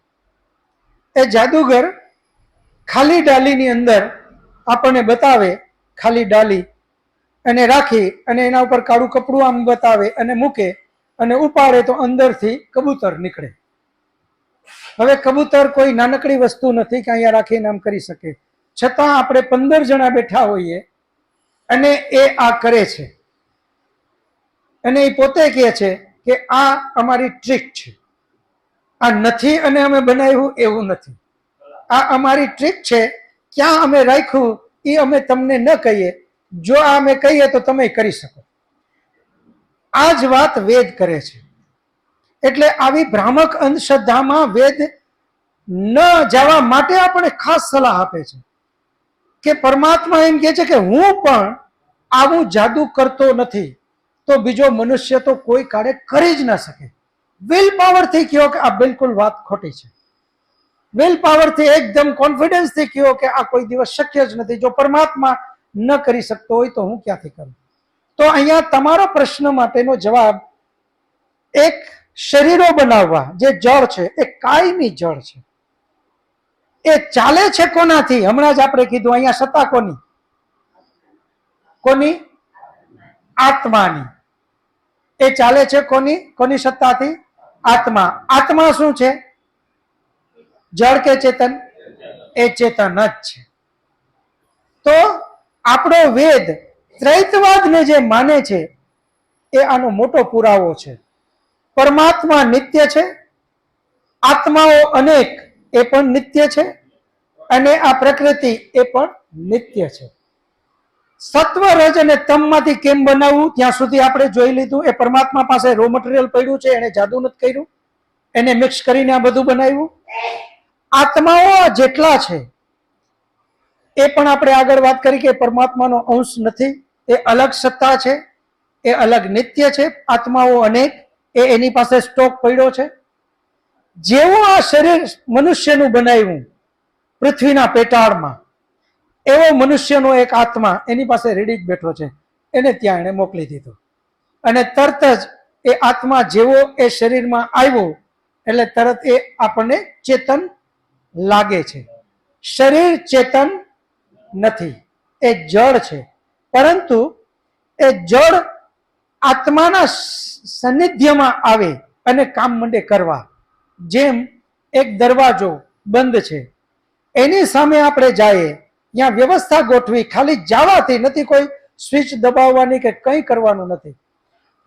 એ જાદુગર ખાલી ડાલીની અંદર આપણને બતાવે, ખાલી ડાલી અને રાખી અને એના ઉપર કાળું કપડું આમ બતાવે અને મૂકે અને ઉપાડે તો અંદરથી કબૂતર નીકળે. હવે કબૂતર કોઈ નાનકડી વસ્તુ નથી કે અહીંયા રાખીને આમ કરી શકે, છતાં આપણે 15 જણા બેઠા હોઈએ અને એ આ કરે છે અને એ પોતે કહે છે કે આ અમારી ટ્રીક છે, આ નથી અને અમે બનાવ્યું એવું નથી, આ અમારી ટ્રીક છે. ક્યાં અમે રાખ્યું એ અમે તમને ન કહીએ, જો આ અમે કહીએ તો તમે કરી શકો. આ જ વાત વેદ કરે છે. એટલે આવી ભ્રામક અંધશ્રદ્ધામાં વેદ ન જવા માટે આપણે ખાસ સલાહ આપે છે કે પરમાત્મા એમ કહે છે કે હું પણ આવું જાદુ કરતો નથી, તો બીજો મનુષ્ય તો કોઈ કાળે કરી જ ના શકે. વિલ પાવરથી કહો કે આ બિલકુલ વાત ખોટી છે. વિલ પાવરથી એકદમ કોન્ફિડન્સથી કહો કે આ કોઈ દિવસ શક્ય જ નથી. જો પરમાત્મા ન કરી શકતો હોય તો હું ક્યાંથી કરું? તો અહીંયા તમારા પ્રશ્ન માટેનો જવાબ, એક શરીરો બનાવવા જે જળ છે એ કાયમી જળ છે. એ ચાલે છે કોનાથી? હમણાં જ આપણે કીધું, અહીંયા સત્તા કોની? કોની? આત્માની. એ ચાલે છે કોની? કોની સત્તાથી? આત્મા. આત્મા શું છે? જળ કે ચેતન? એ ચેતન જ છે. તો આપણો વેદ ત્રૈતવાદને જે માને છે એ આનો મોટો પુરાવો છે. પરમાત્મા નિત્ય છે, આત્માઓ અનેક એ પણ નિત્ય છે, અને આ પ્રકૃતિ એ પણ નિત્ય છે. સત્વ, રજ અને તમમાંથી કેમ બનાવવું ત્યાં સુધી આપણે જોઈ લીધું. એ પરમાત્મા પાસે રો મટીરિયલ પડ્યું છે, એને જાદુ નથી કર્યું, એને મિક્સ કરીને આ બધું બનાવ્યું. આત્માઓ જેટલા છે એ પણ આપણે આગળ વાત કરી કે પરમાત્માનો અંશ નથી, એ અલગ સત્તા છે, એ અલગ નિત્ય છે. આત્માઓ અનેક, એ એની પાસે સ્ટોક પડ્યો છે. જેવું આ શરીર મનુષ્યનું બનાવ્યું પૃથ્વીના પેટાળમાં, એવો મનુષ્યનો એક આત્મા એની પાસે રેડી જ બેઠો છે, એને ત્યાં એને મોકલી દીધો. અને તરત જ એ આત્મા જેવો એ શરીરમાં આવ્યો એટલે તરત એ આપણને ચેતન લાગે છે. શરીર ચેતન નથી, એ જળ છે. પરંતુ એ જળ આત્માના સાનિધ્યમાં આવે અને કામ માંડે કરવા. જેમ એક દરવાજો બંધ છે, એની સામે આપણે જઈએ, ત્યાં વ્યવસ્થા ગોઠવી, ખાલી જવાથી નથી, કોઈ સ્વિચ દબાવવાની કે કંઈ કરવાનું નથી.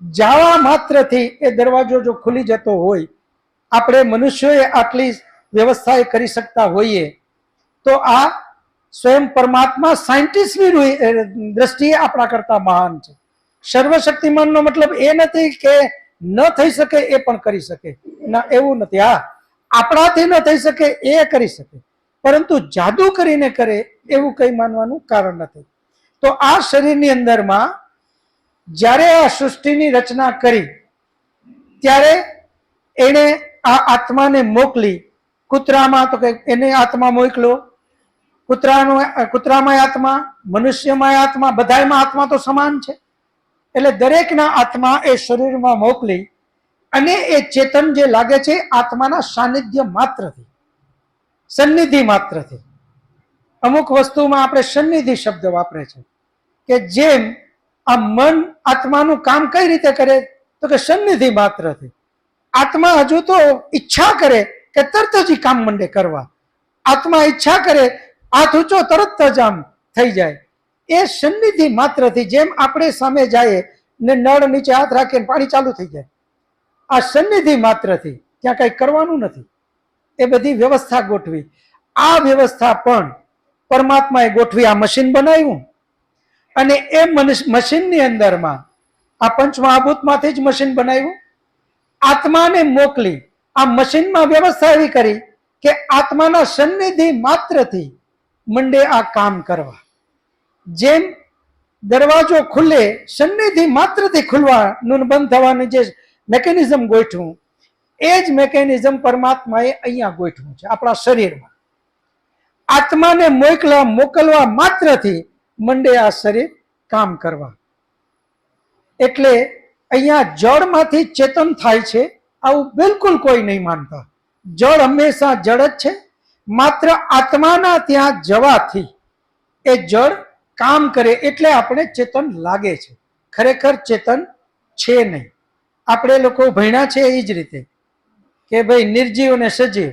જવા માત્રથી એ દરવાજો જો ખુલી જતો હોય, આપણે મનુષ્યોએ આટલી વ્યવસ્થા કરી શકતા હોઈએ, તો આ સ્વયં પરમાત્મા સાયન્ટિસ્ટની દ્રષ્ટિએ આપણા કરતા મહાન છે. સર્વશક્તિમાનનો મતલબ એ નથી કે ન થઈ શકે એ પણ કરી શકે, ના, એવું નથી. હા, આપણાથી ન થઈ શકે એ કરી શકે, પરંતુ જાદુ કરીને કરે એવું કંઈ માનવાનું કારણ નથી. તો આ શરીરની અંદરમાં જ્યારે આ સૃષ્ટિની રચના કરી ત્યારે એણે આ આત્માને મોકલી. કૂતરામાં તો કે એને આત્મા મોકલ્યો, કૂતરામાં આત્મા, મનુષ્યમાં આત્મા, બધાયમાં આત્મા તો સમાન છે. એટલે દરેકના આત્મા એ શરીરમાં મોકલી અને એ ચેતન જે લાગે છે આત્માના સાનિધ્ય માત્રથી, સન્નિધિ માત્રથી. અમુક વસ્તુમાં આપણે સન્નિધિ શબ્દ વાપરે છે કે જેમ આ મન આત્માનું કામ કઈ રીતે કરે, તો કે સન્નિધિ માત્રથી. આત્મા હજુ તો ઈચ્છા કરે કે તરત જ કામ માંડે કરવા. આત્મા ઈચ્છા કરે, હાથ ઊંચો, તરત જ આમ થઈ જાય. એ સન્નિધિ માત્રથી, જેમ આપણે સામે જઈએ ને નળ નીચે હાથ રાખીને પાણી ચાલુ થઈ જાય, આ સન્નિધિ માત્રથી, ત્યાં કઈ કરવાનું નથી. એ બધી વ્યવસ્થા ગોઠવી. આ વ્યવસ્થા પણ પરમાત્માએ ગોઠવી. આ મશીન બનાવ્યું અને એ મશીનની અંદરમાં આ પંચમહાભૂતમાંથી જ મશીન બનાવ્યું. આત્માને મોકલી આ મશીનમાં વ્યવસ્થા એવી કરી કે આત્માના સન્નિધિ માત્રથી મંડે આ કામ કરવા. જેમ દરવાજો ખુલે, સન્નિધિ માત્રથી ખુલવાનું બંધ થવાનું જે મેકેનિઝમ ગોઠવું, એ જ મેકેનિઝમ પરમાત્માએ અહીંયા ગોઠવું છે આપણા શરીરમાં. આત્માને મોકલવા માત્રથી મંડે આ શરીર કામ કરવા. એટલે અહીંયા જળમાંથી ચેતન થાય છે, આવું બિલકુલ કોઈ નહીં માનતા. જળ હંમેશા જળ જ છે. માત્ર આત્માના ત્યાં જવાથી એ જળ કામ કરે એટલે આપણે ચેતન લાગે છે. ખરેખર ચેતન છે નહીં. આપણે લોકો ભણ્યા છે એ જ રીતે કે ભાઈ નિર્જીવ અને સજીવ,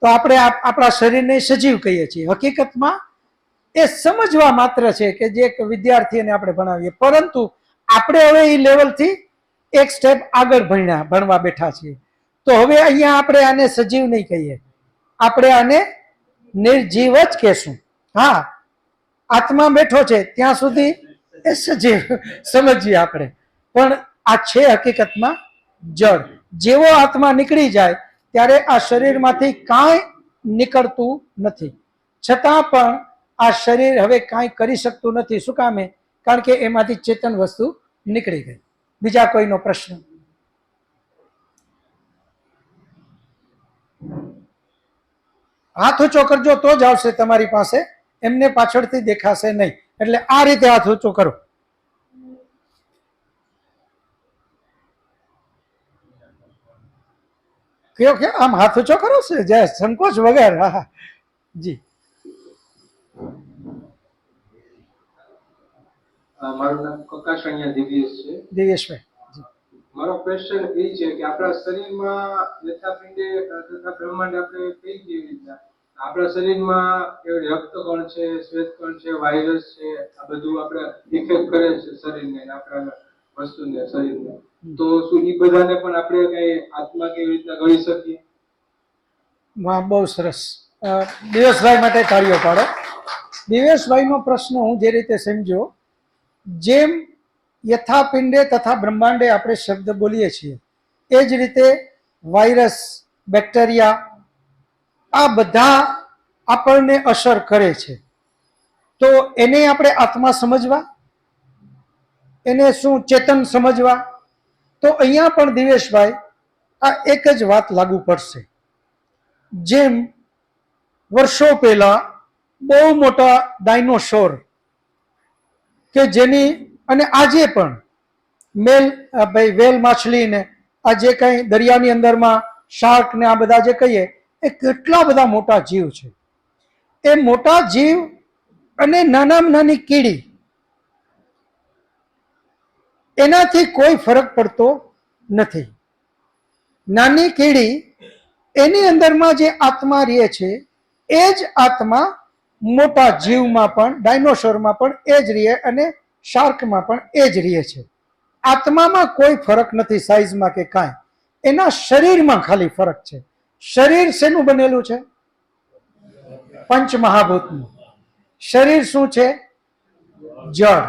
તો આપણે આપણા શરીરને સજીવ કહીએ છીએ. હકીકતમાં એ સમજવા માત્ર છે કે જે વિદ્યાર્થીને આપણે ભણાવીએ, પરંતુ આપણે હવે એ લેવલથી એક સ્ટેપ આગળ ભણવા બેઠા છીએ. તો હવે અહીંયા આપણે આને સજીવ નહીં કહીએ, આપણે આને નિર્જીવ જ કહેશું. હા, આત્મા બેઠો છે ત્યાં સુધી એ સજીવ સમજીએ આપણે, પણ આ છે હકીકતમાં જળ. જેવો આત્મા નીકળી જાય ત્યારે આ શરીરમાંથી કાંઈ નીકળતું નથી, છતાં પણ આ શરીર હવે કાંઈ કરી શકતું નથી. શું કામે? કારણ કે એમાંથી ચેતન વસ્તુ નીકળી ગઈ. બીજા કોઈનો પ્રશ્ન? હાથ ઊંચો કરજો તો જ આવશે તમારી પાસે, એમને પાછળથી દેખાશે નહીં. એટલે આ રીતે હાથ ઊંચો કરો. કયો કે આમ હાથ ઊંચો કરો છે જય સંકોચ વગર. હા જી. મારું નામ કકાશણિયા દિવ્યેશ છે. દિવ્યેશભાઈ, મારો ક્વેશ્ચન એ છે કે આપણા શરીરમાં યથાપિંડે તથા બ્રહ્માંડ આપણે કઈ કેવી રીતના આપણા શરીરમાં રક્તકણ છે, શ્વેતકણ છે, વાયરસ છે, આ બધું આપણે ઇફેક્ટ કરે છે શરીરને, આપણા વસ્તુને, શરીરને. તો શું એ બધાને પણ આપણે કઈ આત્મા કેવી રીતના ગણી શકીએ? વાહ, બહુ સરસ. દિવેશભાઈ માટે તાળીઓ પાડો. દિવેશભાઈનો પ્રશ્ન હું જે રીતે સમજ્યો, જેમ યથાપિંડે તથા બ્રહ્માંડે આપણે શબ્દ બોલીએ છીએ, એ જ રીતે વાયરસ, બેક્ટેરિયા, આ બધા આપણને અસર કરે છે. તો એને આપણે આત્મા સમજવા, એને શું ચેતન સમજવા? તો અહીંયા પણ દિવેશભાઈ આ એક જ વાત લાગુ પડશે. જેમ વર્ષો પહેલા બહુ મોટા ડાયનોસોર કે જેની, અને આજે પણ ભાઈ વેલ માછલી ને આ જે કંઈ દરિયાની અંદરમાં શાર્ક ને આ બધા જે કહીએ એ કેટલા બધા મોટા જીવ છે. એ મોટા જીવ અને નાનામાં નાની કીડી, એનાથી કોઈ ફરક પડતો નથી. નાની કીડી એની અંદરમાં જે આત્મા રહે છે એ જ આત્મા મોટા જીવમાં પણ, ડાયનોસોરમાં પણ એ જ રહે અને શાર્કમાં પણ એ જ રહે છે. આત્મામાં કોઈ ફરક નથી સાઈઝમાં કે કાંઈ, એના શરીરમાં ખાલી ફરક છે. શરીર શેનું બનેલું છે? પંચ મહાભૂતનું. શરીર શું છે? જળ.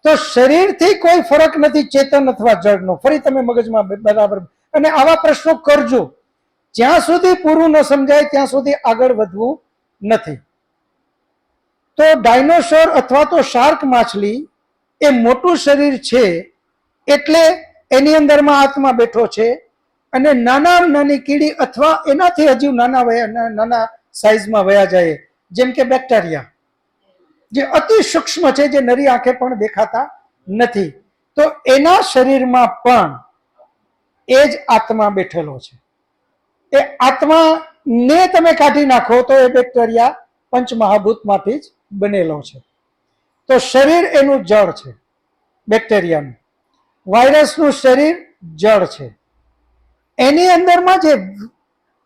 તો શરીરથી કોઈ ફરક નથી ચેતન અથવા જળનો. ફરી તમે મગજમાં બરાબર, અને આવા પ્રશ્નો કરજો. જ્યાં સુધી પૂરું ન સમજાય ત્યાં સુધી આગળ વધવું નથી. તો ડાયનોસોર અથવા તો શાર્ક માછલી એ મોટું શરીર છે એટલે એની અંદરમાં આત્મા બેઠો છે, અને નાની કીડી અથવા એનાથી હજુ નાના સાઈઝમાં વયા જાય, જેમ કે બેક્ટેરિયા જે અતિ સૂક્ષ્મ છે, જે નરી આંખે પણ દેખાતા નથી, તો એના શરીરમાં પણ એ જ આત્મા બેઠેલો છે. એ આત્માને તમે કાઢી નાખો તો એ બેક્ટેરિયા પંચમહાભૂતમાંથી જ બનેલો છે. તો શરીર એનું જળ છે, બેક્ટેરિયાનું. વાયરસનું શરીર જળ છે. એની અંદરમાં જે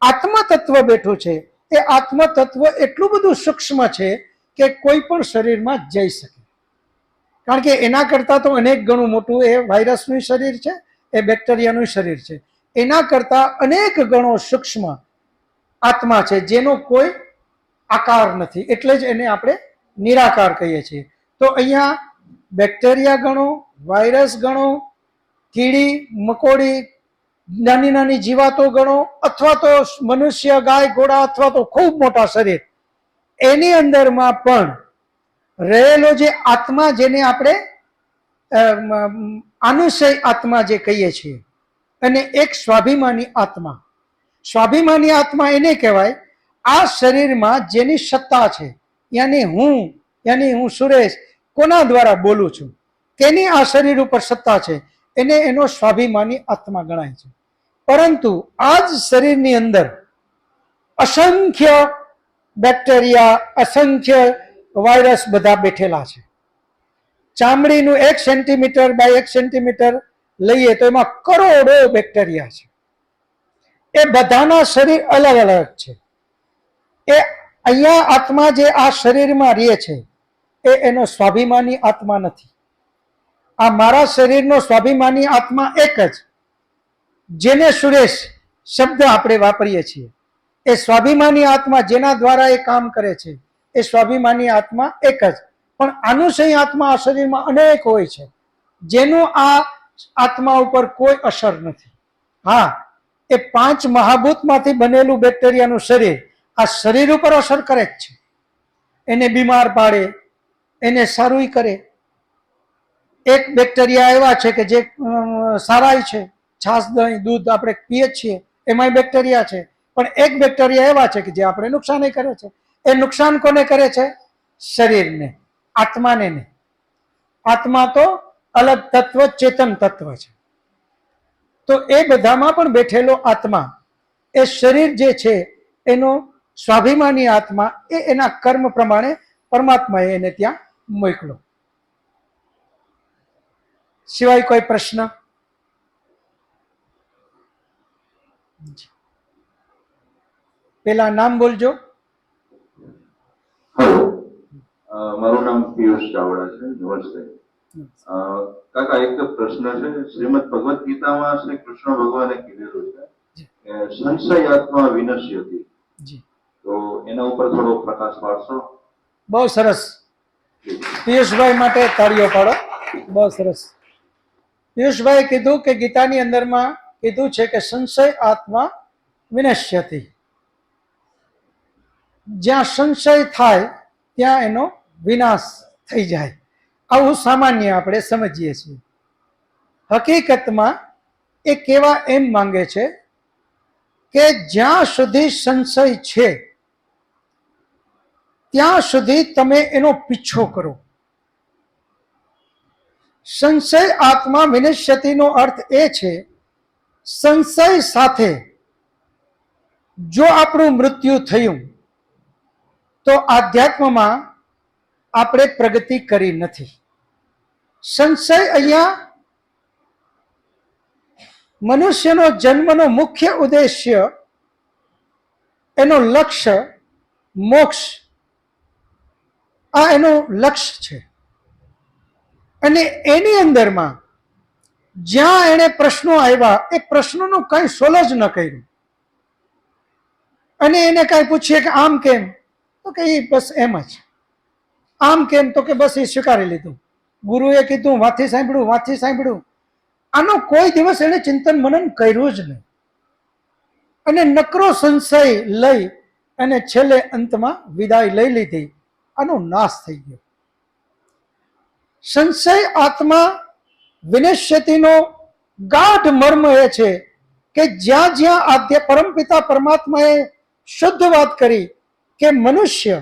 આત્મા તત્વ બેઠું છે એ આત્મા તત્વ એટલું બધું સૂક્ષ્મ છે કે કોઈ પણ શરીરમાં જઈ શકે. કારણ કે એના કરતાં તો અનેક ગણું મોટું એ વાયરસનું શરીર છે, એ બેક્ટેરિયાનું શરીર છે. એના કરતાં અનેક ગણો સૂક્ષ્મ આત્મા છે જેનો કોઈ આકાર નથી, એટલે જ એને આપણે નિરાકાર કહીએ છીએ. તો અહીંયા બેક્ટેરિયા ગણો, વાયરસ ગણો, કીડી મકોડી, નાની નાની જીવાતો ગણો, અથવા તો મનુષ્ય, ગાય, ઘોડા, અથવા તો ખૂબ મોટા શરીર, એની અંદરમાં પણ રહેલો જે આત્મા, જેને આપણે આનુષય આત્મા જે કહીએ છીએ, અને એક સ્વાભિમાની આત્મા. સ્વાભિમાની આત્મા એને કહેવાય આ શરીરમાં જેની સત્તા છે, યાની હું સુરેશ કોના દ્વારા બોલું છું, તેની આ શરીર ઉપર સત્તા છે, એને એનો સ્વાભિમાની આત્મા ગણાય છે. પરંતુ આ જ શરીરની અંદર અસંખ્ય બેક્ટેરિયા, અસંખ્ય વાયરસ બધા બેઠેલા છે. ચામડીનું 1 સેન્ટીમીટર બાય 1 સેન્ટીમીટર લઈએ તો એમાં કરોડો બેક્ટેરિયા છે. એ બધાના શરીર અલગ અલગ છે. એ અહીંયા આત્મા જે આ શરીરમાં રહે છે એ એનો સ્વાભિમાની આત્મા નથી. આ મારા શરીરનો સ્વાભિમાની આત્મા એક જ, જેને સુરેશ શબ્દ આપણે વાપરીએ છીએ, એ સ્વાભિમાની આત્મા જેના દ્વારા એ કામ કરે છે, એ સ્વાભિમાની આત્મા એક જ. પણ આનુષય આત્મા આ શરીરમાં અનેક હોય છે, જેનું આ આત્મા ઉપર કોઈ અસર નથી. હા, એ 5 મહાભૂતમાંથી બનેલું બેક્ટેરિયાનું શરીર આ શરીર ઉપર અસર કરે જ છે. એને બીમાર પાડે, એને સારું કરે. એક બેક્ટેરિયા એવા છે કે જે સારાય છે, છાશ, દહીં, દૂધ આપણે પીએ છીએ, એમાંય બેક્ટેરિયા છે. પણ એક બેક્ટેરિયા એવા છે કે જે આપણે નુકસાન કરે છે. એ નુકસાન કોને કરે છે? શરીરને, આત્માને નહીં. આત્મા તો અલગ તત્વ, ચેતન તત્વ છે. તો એ બધામાં પણ બેઠેલો આત્મા, એ શરીર જે છે એનો સ્વાભિમાની આત્મા, એ એના કર્મ પ્રમાણે પરમાત્માએ એને ત્યાં મોકલો. સિવાય કોઈ પ્રશ્ન? પેલા નામ બોલજો. હેલો, મારું નામ પિયુષ ચાવડા છે, નમસ્તે. કાકા, એક પ્રશ્ન છે. શ્રીમદ ભગવદ ગીતામાં શ્રી કૃષ્ણ ભગવાને કીધેલું છે કે સંશય આત્મા વિનશ્યતિ. તો એના ઉપર થોડો પ્રકાશ પાડશો? બહુ સરસ. પિયુષભાઈ માટે તાળીઓ પાડો. બહુ સરસ. પિયુષભાઈ કીધું કે ગીતાની અંદરમાં કીધું છે કે સંશય આત્મા વિનશ્યતિ. જ્યાં સંશય થાય ત્યાં એનો વિનાશ થઈ જાય. આવું સામાન્ય આપણે સમજીએ છીએ. હકીકતમાં એ કહેવા એમ માંગે છે કે જ્યાં સુધી સંશય છે ત્યાં સુધી તમે એનો પીછો કરો. સંશય આત્મા વિનશ્યતિનો અર્થ એ છે સંશય સાથે જો આપણું મૃત્યુ થયું તો આધ્યાત્મમાં આપણે પ્રગતિ કરી નથી. સંશય અહીંયા મનુષ્યનો જન્મનો મુખ્ય ઉદ્દેશ્ય, એનો લક્ષ્ય મોક્ષ, આ એનું લક્ષ્ય છે. અને એની અંદરમાં જ્યાં એને પ્રશ્નો આવ્યા એ પ્રશ્નોનું કઈ સોલ્વ જ ન કર્યું અને એને કઈ પૂછીએ કે આમ કેમ, તો કે બસ એમ જ. આમ કેમ, તો કે બસ એ સ્વીકારી લીધું. ગુરુએ કીધું વાંથી સાંભળ્યું. આનો કોઈ દિવસ એને ચિંતન મનન કર્યું જ નહીં અને નકરો સંશય લઈ અને છેલ્લે અંતમાં વિદાય લઈ લીધી. આનો નાશ થઈ ગયો. સંશય આત્મા વિનશ્યતિનો ગાઢ મર્મ એ છે કે જ્યાં જ્યાં આદ્ય પરમપિતા પરમાત્માએ શુદ્ધ વાત કરી કે મનુષ્ય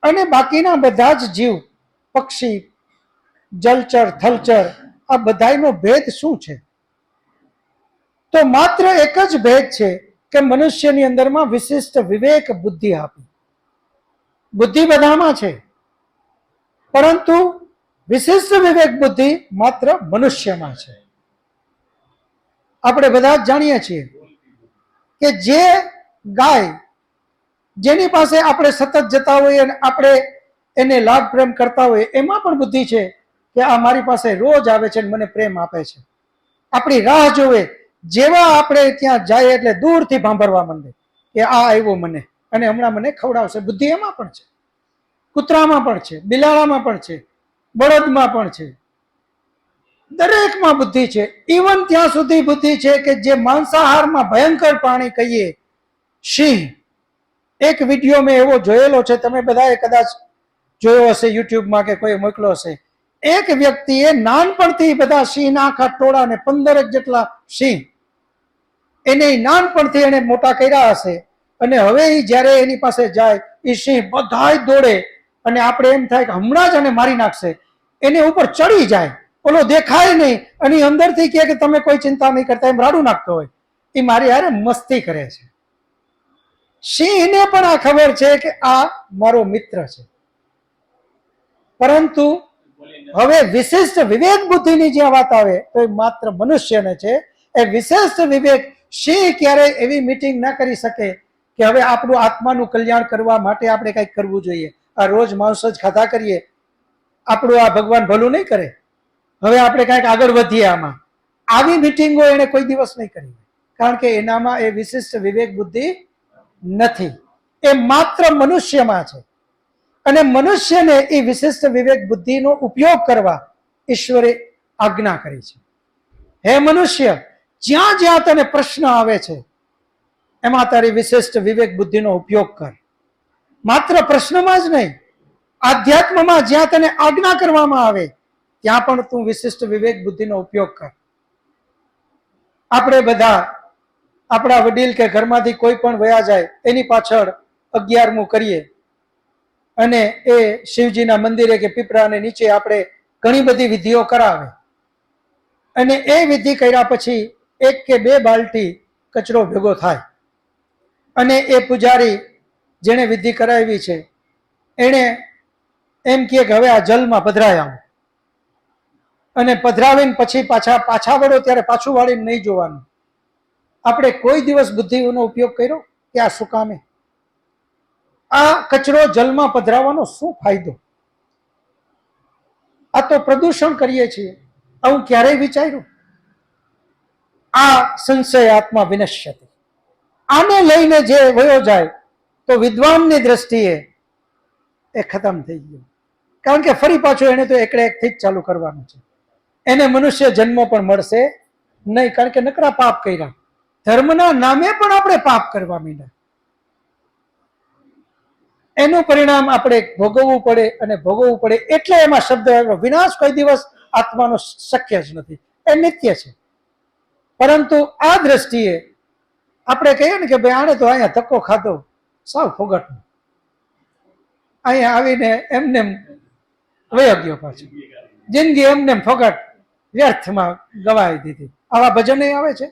અને બાકીના બધા જ જીવ, પક્ષી, જલચર, થલચર, આ બધાનો ભેદ શું છે? તો માત્ર એક જ ભેદ છે કે મનુષ્યની અંદરમાં વિશિષ્ટ વિવેક બુદ્ધિ આપી. બુદ્ધિ બધામાં છે, પરંતુ વિશિષ્ટ વિવેક બુદ્ધિ માત્ર મનુષ્યમાં છે. આપણે બધા જ જાણીએ છીએ કે જે ગાય, જેની પાસે આપણે સતત જતા હોઈએ અને આપણે એને લાભ પ્રેમ કરતા હોઈએ, એમાં પણ બુદ્ધિ છે કે આ મારી પાસે રોજ આવે છે અને મને પ્રેમ આપે છે. આપણી રાહ જોવે, જેવા આપણે ત્યાં જાય એટલે દૂરથી ભાંભરવા માંડે કે આ આવ્યો મને અને હમણાં મને ખવડાવશે. બુદ્ધિ એમાં પણ છે, કૂતરામાં પણ છે, બિલાડામાં પણ છે, બળદમાં પણ છે, દરેકમાં બુદ્ધિ છે. ઇવન ત્યાં સુધી બુદ્ધિ છે કે જે માંસાહારમાં ભયંકર પ્રાણી કહીએ, સિંહ. એક વિડીયો મેં એવો જોયેલો છે, તમે બધાએ કદાચ જોયો હશે, યુટ્યુબમાં કે કોઈ મોકલો હશે. એક વ્યક્તિએ નાનપણથી બધા સિંહના આખા ટોળાને 15 જેટલા સિંહ એને નાનપણથી એને મોટા કર્યા હશે અને હવે જ્યારે એની પાસે જાય એ સિંહ બધાય દોડે અને આપણે એમ થાય કે હમણાં જ એને મારી નાખશે. એની ઉપર ચડી જાય, ઓલો દેખાય નહીં અને અંદરથી કહે કે તમે કોઈ ચિંતા નહીં કરતા, એમ રાડું નાખતો હોય. એ મારી હારે મસ્તી કરે છે. સિંહને પણ આ ખબર છે કે આ મારો મિત્ર છે, પરંતુ હવે વિશિષ્ટ વિવેક બુદ્ધિની જ્યાં વાત આવે તો એ માત્ર મનુષ્યને છે. એ વિશિષ્ટ વિવેક સિંહ ક્યારેય એવી મીટિંગ ના કરી શકે કે હવે આપણું આત્માનું કલ્યાણ કરવા માટે આપણે કંઈક કરવું જોઈએ. આ રોજ માંસ જ ખાધા કરીએ, આપણું આ ભગવાન ભલું નહીં કરે, હવે આપણે કંઈક આગળ વધીએ આમાં, આવી મીટિંગો એને કોઈ દિવસ નહીં કરી, કારણ કે એનામાં એ વિશિષ્ટ વિવેક બુદ્ધિ નથી. એ માત્ર મનુષ્યમાં છે અને મનુષ્યને એ વિશિષ્ટ વિવેક બુદ્ધિનો ઉપયોગ કરવા ઈશ્વરે આજ્ઞા કરી છે. હે મનુષ્ય, જ્યાં જ્યાં તને પ્રશ્ન આવે છે એમાં તારી વિશિષ્ટ વિવેક બુદ્ધિનો ઉપયોગ કર. માત્ર પ્રશ્નમાં જ નહીં, આધ્યાત્મમાં જ્યાં તને આજ્ઞા કરવામાં આવે ત્યાં પણ તું વિશિષ્ટ વિવેક બુદ્ધિનો ઉપયોગ કર. આપણે બધા આપણા વડીલ કે ઘરમાંથી કોઈ પણ વયા જાય એની પાછળ 11મું કરીએ અને એ શિવજીના મંદિરે કે પીપળાને નીચે આપણે ઘણી બધી વિધિઓ કરાવે અને એ વિધિ કર્યા પછી 1 કે 2 બાલટી કચરો ભેગો થાય અને એ પૂજારી જેણે વિધિ કરાવી છે એણે એમ કહે કે હવે આ જલમાં પધરાય આવો અને પધરાવીને પછી પાછા વળો ત્યારે પાછું વાળીને નહીં જોવાનું. આપણે કોઈ દિવસ બુદ્ધિનો ઉપયોગ કર્યો કે આ શું કામે? આ કચરો જલમાં પધરાવવાનો શું ફાયદો? આ તો પ્રદૂષણ કરીએ છીએ. આવું ક્યારેય વિચાર્યું? આ સંશય આત્મા વિનશ્યતિ. આને લઈને જે વયો જાય તો વિદ્વાનની દ્રષ્ટિએ એ ખતમ થઈ ગયું, કારણ કે ફરી પાછું એને તો એકડે એકથી જ ચાલુ કરવાનું છે. એને મનુષ્ય જન્મ પણ મળશે નહીં, કારણ કે નકરા પાપ કર્યા. ધર્મના નામે પણ આપણે પાપ કરવા માંડ્યા. એનું પરિણામ આપણે ભોગવવું પડે અને ભોગવવું પડે. એટલે એમાં શબ્દ આવ્યો વિનાશ કોઈ દિવસ આત્માનો શક્ય જ નથી, એ નિત્ય છે. પરંતુ આ દ્રષ્ટિએ આપણે કહીએ ને કે ભાઈ આને તો અહીંયા ધક્કો ખાધો, સાવ ફોગટનો, અહીંયા આવીને એમને વયો ગયો, પાછો જિંદગી એમને ફોગટ વ્યર્થમાં ગવાઈ દીધી. આવા ભજનો આવે છે.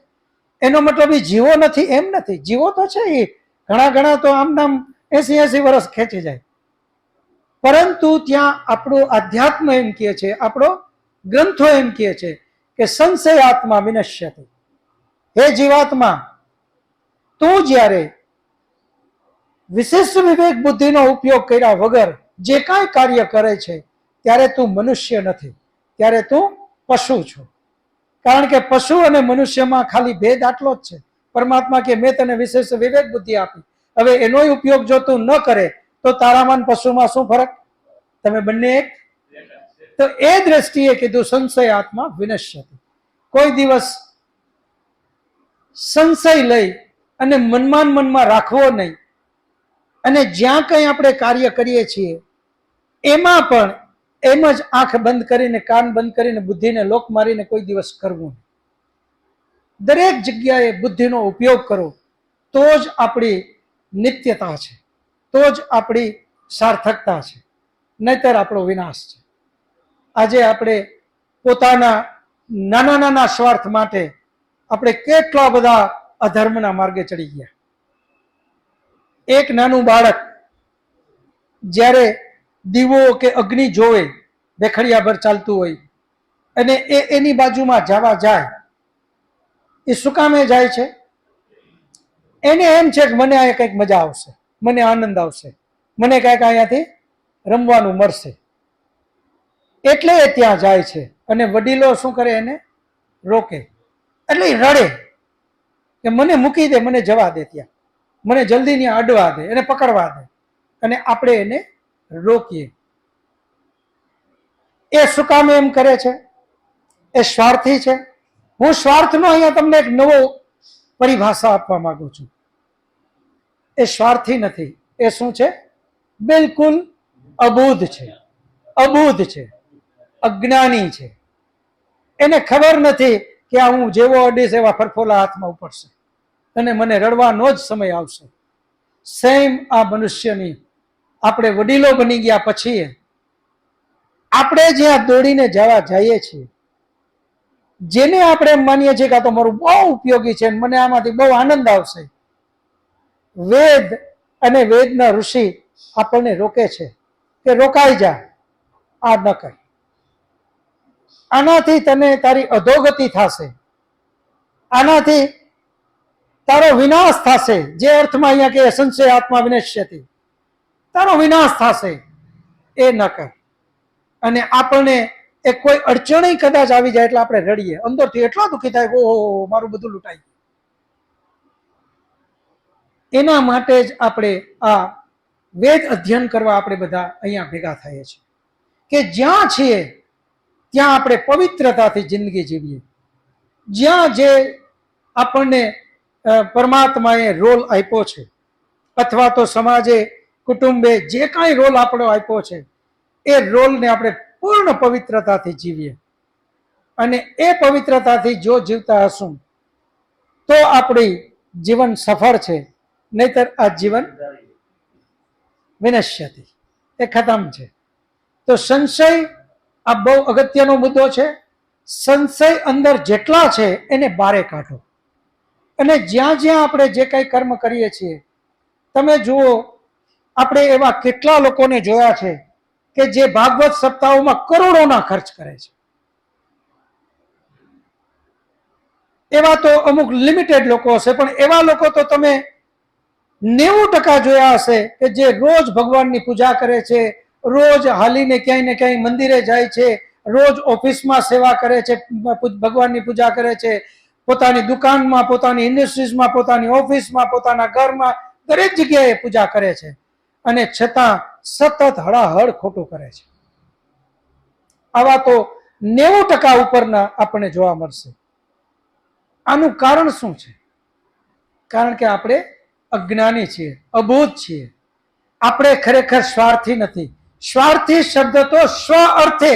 એનો મતલબ એ જીવો નથી એમ નથી, જીવો તો છે, એ ઘણા તો આમ નામ 80 વર્ષ ખેંચી જાય, પરંતુ ત્યાં આપણું આધ્યાત્મ એમ કહે છે, આપણો ગ્રંથો એમ કહે છે કે સંશય આત્મા વિનશ્યતિ. હે જીવાત્મા, તું જ્યારે વિશિષ્ટ વિવેક બુદ્ધિનો ઉપયોગ કર્યા વગર જે કાંઈ કાર્ય કરે છે ત્યારે તું મનુષ્ય નથી, ત્યારે તું પશુ છો. કારણ કે પશુ અને મનુષ્યમાં ખાલી ભેદ આટલો જ છે. પરમાત્મા કે મેં તને વિશેષ વિવેક બુદ્ધિ આપી, હવે એનો ઉપયોગ જો તું ન કરે તો તારામાં પશુમાં શું ફરક? તમે બંને એક. તો એ દ્રષ્ટિએ કીધું સંશય આત્મા વિનશ્યતિ. કોઈ દિવસ સંશય લઈ અને મનમાં રાખવો નહીં. અને જ્યાં કંઈ આપણે કાર્ય કરીએ છીએ એમાં પણ એમ જ આંખ બંધ કરીને, કાન બંધ કરીને, બુદ્ધિને લોક મારીને કોઈ દિવસ કરવું. દરેક જગ્યાએ બુદ્ધિનો ઉપયોગ કરો, તો જ આપણી નિત્યતા છે, તો જ આપણી સાર્થકતા છે, નહીતર આપણો વિનાશ છે. આજે આપણે પોતાના નાના સ્વાર્થ માટે આપણે કેટલા બધા અધર્મના માર્ગે ચડી ગયા. એક નાનું બાળક જ્યારે દીવો કે અગ્નિ જોવે, ભેખડિયાભર ચાલતું હોય, અને એની બાજુમાં જવા જાય, એ શું કામે જાય છે? એને એમ છે કે મને અહીંયા કંઈક મજા આવશે, મને આનંદ આવશે, મને કંઈક અહીંયાથી રમવાનું મળશે, એટલે એ ત્યાં જાય છે. અને વડીલો શું કરે? એને રોકે, એટલે એ રડે કે મને મૂકી દે, મને જવા દે, ત્યાં મને જલ્દી ત્યાં અડવા દે, એને પકડવા દે. અને આપણે એને રોકીએ. એ શું કામ એમ કરે છે? એ સ્વાર્થી છે. હું સ્વાર્થનો અહીંયા તમને એક નવો પરિભાષા આપવા માંગુ છું. એ સ્વાર્થી નથી. એ શું છે? બિલકુલ અબૂધ છે, અબૂધ છે, અજ્ઞાની છે. એને ખબર નથી કે આ હું જેવો અડીશ એવા ફરફોલા હાથમાં ઉપડશે અને મને રડવાનો જ સમય આવશે. સેમ આ મનુષ્યની આપણે વડીલો બની ગયા પછી આપણે જ્યાં દોડીને જવા જઈએ છીએ, જેને આપણે એમ માનીએ છીએ કે આ તો મારું બહુ ઉપયોગી છે, મને આમાંથી બહુ આનંદ આવશે, વેદ અને વેદના ઋષિ આપણને રોકે છે કે રોકાઈ જા, આ ન કર, આનાથી તને તારી અધોગતિ થશે, આનાથી તારો વિનાશ થશે. જે અર્થમાં અહીંયા કે સંશય આત્મા વિનશ્યતિ, તારો વિનાશ થશે, એ ન કર. અને આપણને એ કોઈ અડચણ કદાચ આવી જાય એટલે આપણે રડીએ, અંદરથી એટલા દુઃખી થાય કે ઓહો મારું બધું લૂંટાઈ ગયું. એના માટે જ આપણે આ વેદ અધ્યયન કરવા આપણે બધા અહીંયા ભેગા થઈએ છીએ કે જ્યાં છીએ ત્યાં આપણે પવિત્રતાથી જિંદગી જીવીએ. જ્યાં જે આપણને પરમાત્માએ રોલ આપ્યો છે, અથવા તો સમાજે, કુટુંબે જે કાંઈ રોલ આપણો આપ્યો છે, એ રોલને આપણે પૂર્ણ પવિત્રતાથી જીવીએ. અને એ પવિત્રતાથી જો જીવતા હશું તો આપણી જીવન સફળ છે, નહીતર આ જીવન વિનશ્યતિ, એ ખતમ છે. તો સંશય આ બહુ અગત્યનો મુદ્દો છે. સંશય અંદર જેટલા છે એને બારે કાઢો. અને જ્યાં જ્યાં આપણે જે કંઈ કર્મ કરીએ છીએ, તમે જુઓ આપણે એવા કેટલા લોકોને જોયા છે કે જે ભાગવત સપ્તાહોમાં કરોડોના ખર્ચ કરે છે. એવા તો અમુક લિમિટેડ લોકો હશે, પણ એવા લોકો તો તમે 90% જોયા હશે કે જે રોજ ભગવાનની પૂજા કરે છે, રોજ હાલીને ક્યાંય ને ક્યાંય મંદિરે જાય છે, રોજ ઓફિસમાં સેવા કરે છે, ભગવાનની પૂજા કરે છે, પોતાની દુકાનમાં, પોતાની ઇન્ડસ્ટ્રીઝમાં, પોતાની ઓફિસમાં, પોતાના ઘરમાં, દરેક જગ્યાએ પૂજા કરે છે, અને છતાં સતત હળાહળ ખોટું કરે છે. આવા તો 90% ઉપરના આપણને જોવા મળશે. આનું કારણ શું છે? કારણ કે આપણે અજ્ઞાની છીએ, અબોધ છીએ. આપણે ખરેખર સ્વાર્થી નથી. સ્વાર્થી શબ્દ તો સ્વ અર્થે,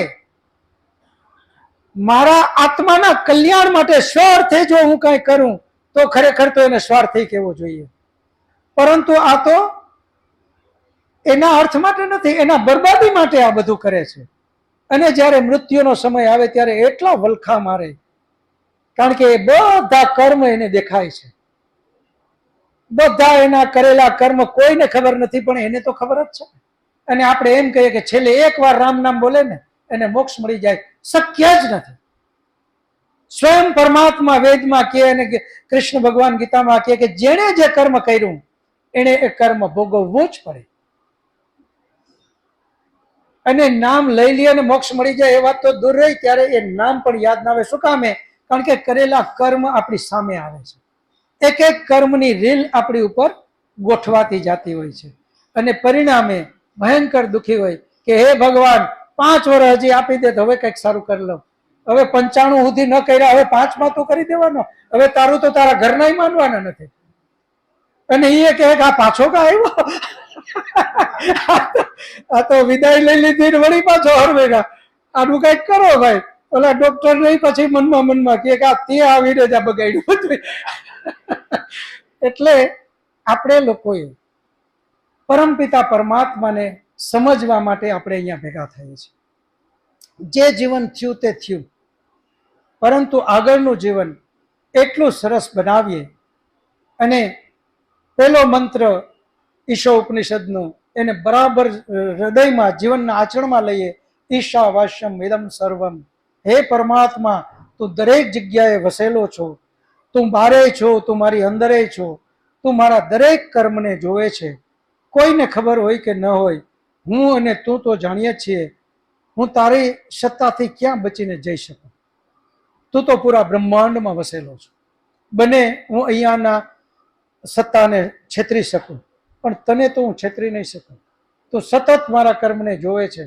મારા આત્માના કલ્યાણ માટે સ્વાર્થે જો હું કંઈ કરું તો ખરેખર તો એને સ્વાર્થી કહેવો જોઈએ, પરંતુ આ તો એના અર્થ માટે નથી, એના બરબાદી માટે આ બધું કરે છે. અને જ્યારે મૃત્યુનો સમય આવે ત્યારે એટલા વલખા મારે, કારણ કે એ બધા કર્મ એને દેખાય છે, બધા એના કરેલા કર્મ કોઈને ખબર નથી, પણ એને તો ખબર જ છે. અને આપણે એમ કહીએ કે છેલ્લે એકવાર રામ નામ બોલે ને એને મોક્ષ મળી જાય, શક્ય જ નથી. સ્વયં પરમાત્મા વેદમાં કહે અને કૃષ્ણ ભગવાન ગીતામાં કહે કે જેણે જે કર્મ કર્યું એને એ કર્મ ભોગવવું જ પડે. અને નામ લઈ લે અને મોક્ષ મળી જાય એ વાત તો દૂર રહી, ત્યારે એ નામ પણ યાદ ના આવે. શું કામે? કારણ કે કરેલા કર્મ આપણી સામે આવે છે, એક એક કર્મની રીલ આપણી ઉપર ગોઠવાતી જતી હોય છે, અને પરિણામે ભયંકર દુઃખી હોય કે હે ભગવાન 5 વર્ષ હજી આપી દે તો હવે કંઈક સારું કરી લઉં, હવે 95 સુધી ન કર્યા, હવે 5માં તું કરી દેવાનો, હવે તારું તો તારા ઘરના માનવાના નથી. અને એ કહે કે આ પાછો કા આવ્યો, આ તો વિદાય લઈ લીધી વળી પાછો હરવેગા, આનું કઈક કરો ભાઈ. ઓલા ડોક્ટર નહીં પછી મનમાં કે આ તે આવીને જ આ બગાડ્યું બધું. એટલે આપણે લોકોએ પરમપિતા પરમાત્માને સમજવા માટે આપણે અહીંયા ભેગા થઈએ છીએ. જે જીવન થયું તે થયું, પરંતુ આગળનું જીવન એટલું સરસ બનાવીએ. અને પેલો મંત્ર ઈશો ઉપનિષદનો એને બરાબર હૃદયમાં જીવનના આચરણમાં લઈએ. ઈશાવાસ્યમ ઇદમ સર્વમ, હે પરમાત્મા તું દરેક જગ્યાએ વસેલો છો, તું બારે છો, તું મારી અંદરે છો, તું મારા દરેક કર્મને જોવે છે. કોઈને ખબર હોય કે ન હોય, હું અને તું તો જાણીએ છીએ. હું તારી સત્તાથી ક્યાં બચીને જઈ શકું? તું તો પૂરા બ્રહ્માંડમાં વસેલો છો. બને હું અહીંયાના સત્તાને છેતરી શકું, પણ તને તો હું છેતરી નહીં શકું. તો સતત મારા કર્મને જોવે છે,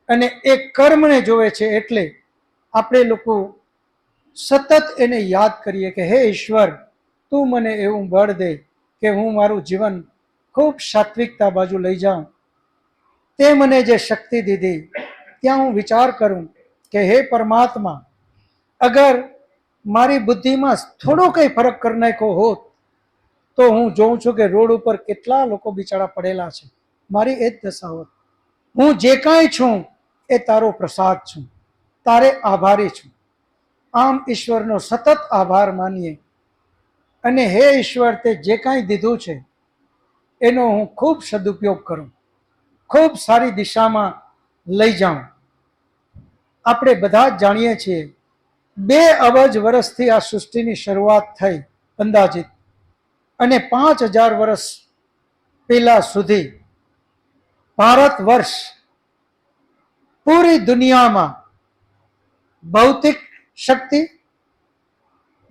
અને એ કર્મને જોવે છે એટલે આપણે લોકો સતત એને યાદ કરીએ કે હે ઈશ્વર, તું મને એવું બળ દે કે હું મારું જીવન ખૂબ સાત્વિકતા બાજુ લઈ જાઉં. તે મને જે શક્તિ દીધી ત્યાં હું વિચાર કરું કે હે પરમાત્મા, અગર મારી બુદ્ધિમાં થોડો કંઈ ફરક કરી નાખ્યો હોત તો હું જોઉં છું કે રોડ ઉપર કેટલા લોકો બિચારા પડેલા છે. મારી એ જ દશા હોત. હું જે કાંઈ છું એ તારો પ્રસાદ છું, તારે આભારી છું. આમ ઈશ્વરનો સતત આભાર માનીએ, અને હે ઈશ્વર, તે જે કાંઈ દીધું છે એનો હું ખૂબ સદુપયોગ કરું, ખૂબ સારી દિશામાં લઈ જાઉં. આપણે બધા જ જાણીએ છીએ 2 અબજ વર્ષથી આ સૃષ્ટિની શરૂઆત થઈ અંદાજિત, અને 5000 વર્ષ પહેલા સુધી ભારત વર્ષ પૂરી દુનિયામાં ભૌતિક શક્તિ,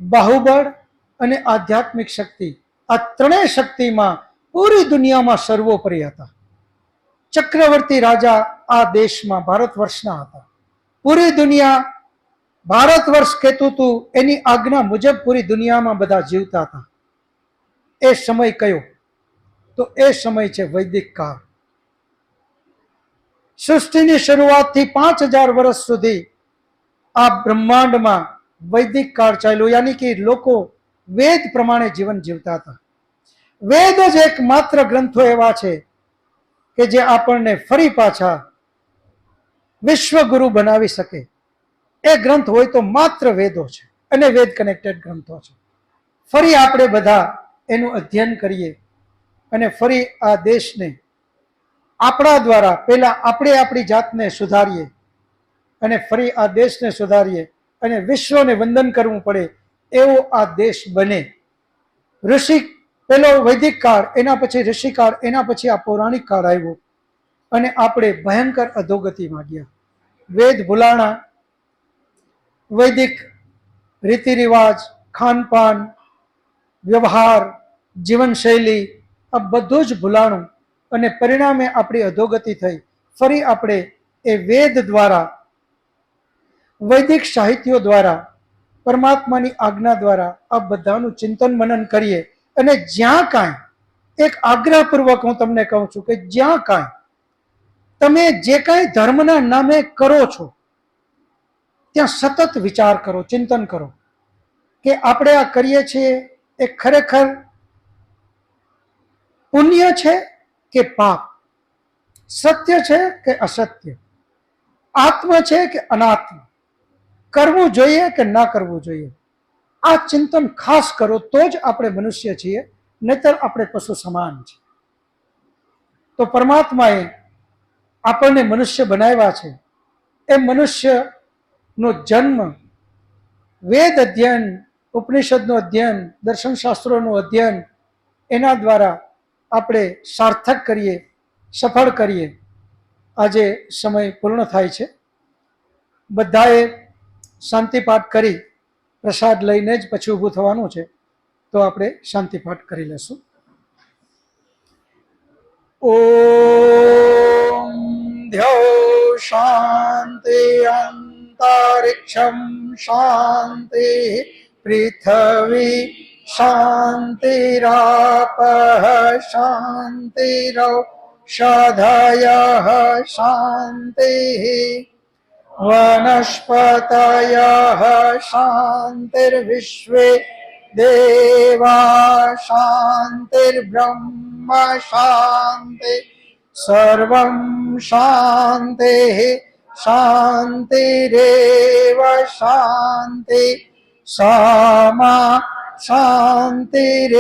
બાહુબળ અને આધ્યાત્મિક શક્તિ, આ ત્રણેય શક્તિમાં પૂરી દુનિયામાં સર્વોપરી હતા. ચક્રવર્તી રાજા આ દેશમાં ભારત વર્ષના હતા. પૂરી દુનિયા ભારત વર્ષ કહેતું હતું, એની આજ્ઞા મુજબ પૂરી દુનિયામાં બધા જીવતા હતા. એ સમય કયો? તો એ સમય છે વૈદિક કાળ. સૃષ્ટિની શરૂઆતથી 5000 વર્ષ સુધી આ બ્રહ્માંડમાં વૈદિક કાળ ચાલ્યો, યાની કે લોકો વેદ પ્રમાણે જીવન જીવતા હતા. વેદ જ એકમાત્ર ગ્રંથો એવા છે કે જે આપણને ફરી પાછા વિશ્વગુરુ બનાવી શકે. એ ગ્રંથ હોય તો માત્ર વેદો છે, અને વેદ કનેક્ટેડ ગ્રંથો છે. ફરી આપણે બધા એનું અધ્યયન કરીએ, અને ફરી આ દેશને આપણા દ્વારા પહેલા આપણે આપણી જાતને સુધારીએ, અને ફરી આ દેશને સુધારીએ, અને વિશ્વને વંદન કરવું પડે એવો આ દેશ બને. ઋષિ પેલો વૈદિક કાળ, એના પછી ઋષિકાળ, એના પછી આ પૌરાણિક કાળ આવ્યો, અને આપણે ભયંકર અધોગતિમાં ગયા. વેદ ભૂલાણા, વૈદિક રીતિ રિવાજ, ખાનપાન, વ્યવહાર, જીવનશૈલી, આ બધું જ ભૂલાણું, અને પરિણામે આપણી અધોગતિ થઈ. ફરી આપણે એ વેદ દ્વારા, વૈદિક સાહિત્યો દ્વારા, પરમાત્માની આજ્ઞા દ્વારા આ બધાનું ચિંતન મનન કરીએ. અને જ્યાં કાંઈ, એક આગ્રહપૂર્વક હું તમને કહું છું કે જ્યાં કાંઈ તમે જે કાંઈ ધર્મના નામે કરો છો ત્યાં સતત વિચાર કરો, ચિંતન કરો કે આપણે આ કરીએ છીએ એ ખરેખર પુણ્ય છે કે પાપ, સત્ય છે કે અસત્ય, આત્મ છે કે અનાત્મ, કરવું જોઈએ કે ના કરવું જોઈએ. આ ચિંતન ખાસ કરો તો જ આપણે મનુષ્ય છીએ, નહીતર આપણે પશુ સમાન છે. તો પરમાત્માએ આપણને મનુષ્ય બનાવ્યા છે. એ મનુષ્યનો જન્મ વેદ અધ્યયન, ઉપનિષદનું અધ્યયન, દર્શન શાસ્ત્રોનું અધ્યયન, એના દ્વારા આપણે સાર્થક કરીએ, સફળ કરીએ. આજે સમય પૂર્ણ થાય છે. બધાએ શાંતિપાઠ કરી પ્રસાદ લઈને જ પછી ઊભું થવાનું છે. તો આપણે શાંતિપાઠ કરી લેશું. ઓમ ધ્યો શાંતિ અંતરિક્ષમ શાંતિ પૃથ્વી શાંતિરાપ શાંતિરૌષધયઃ શાંતિ वनस्पतयः शान्तिर्विश्वे देवा शान्तिर्ब्रह्म शान्ति सर्वं शान्तिः शान्तिरेव शान्ति सामा शान्तिरेधि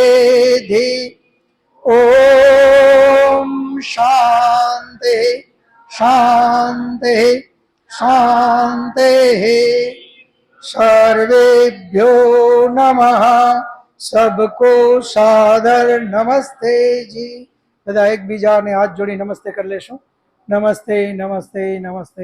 ॐ शान्ति शान्ति शान्तिः सर्वेभ्यो नमः. सबको सादर नमस्ते जी. બધા એકબીજાને હાથ જોડી નમસ્તે કરી લેશું. નમસ્તે નમસ્તે નમસ્તે.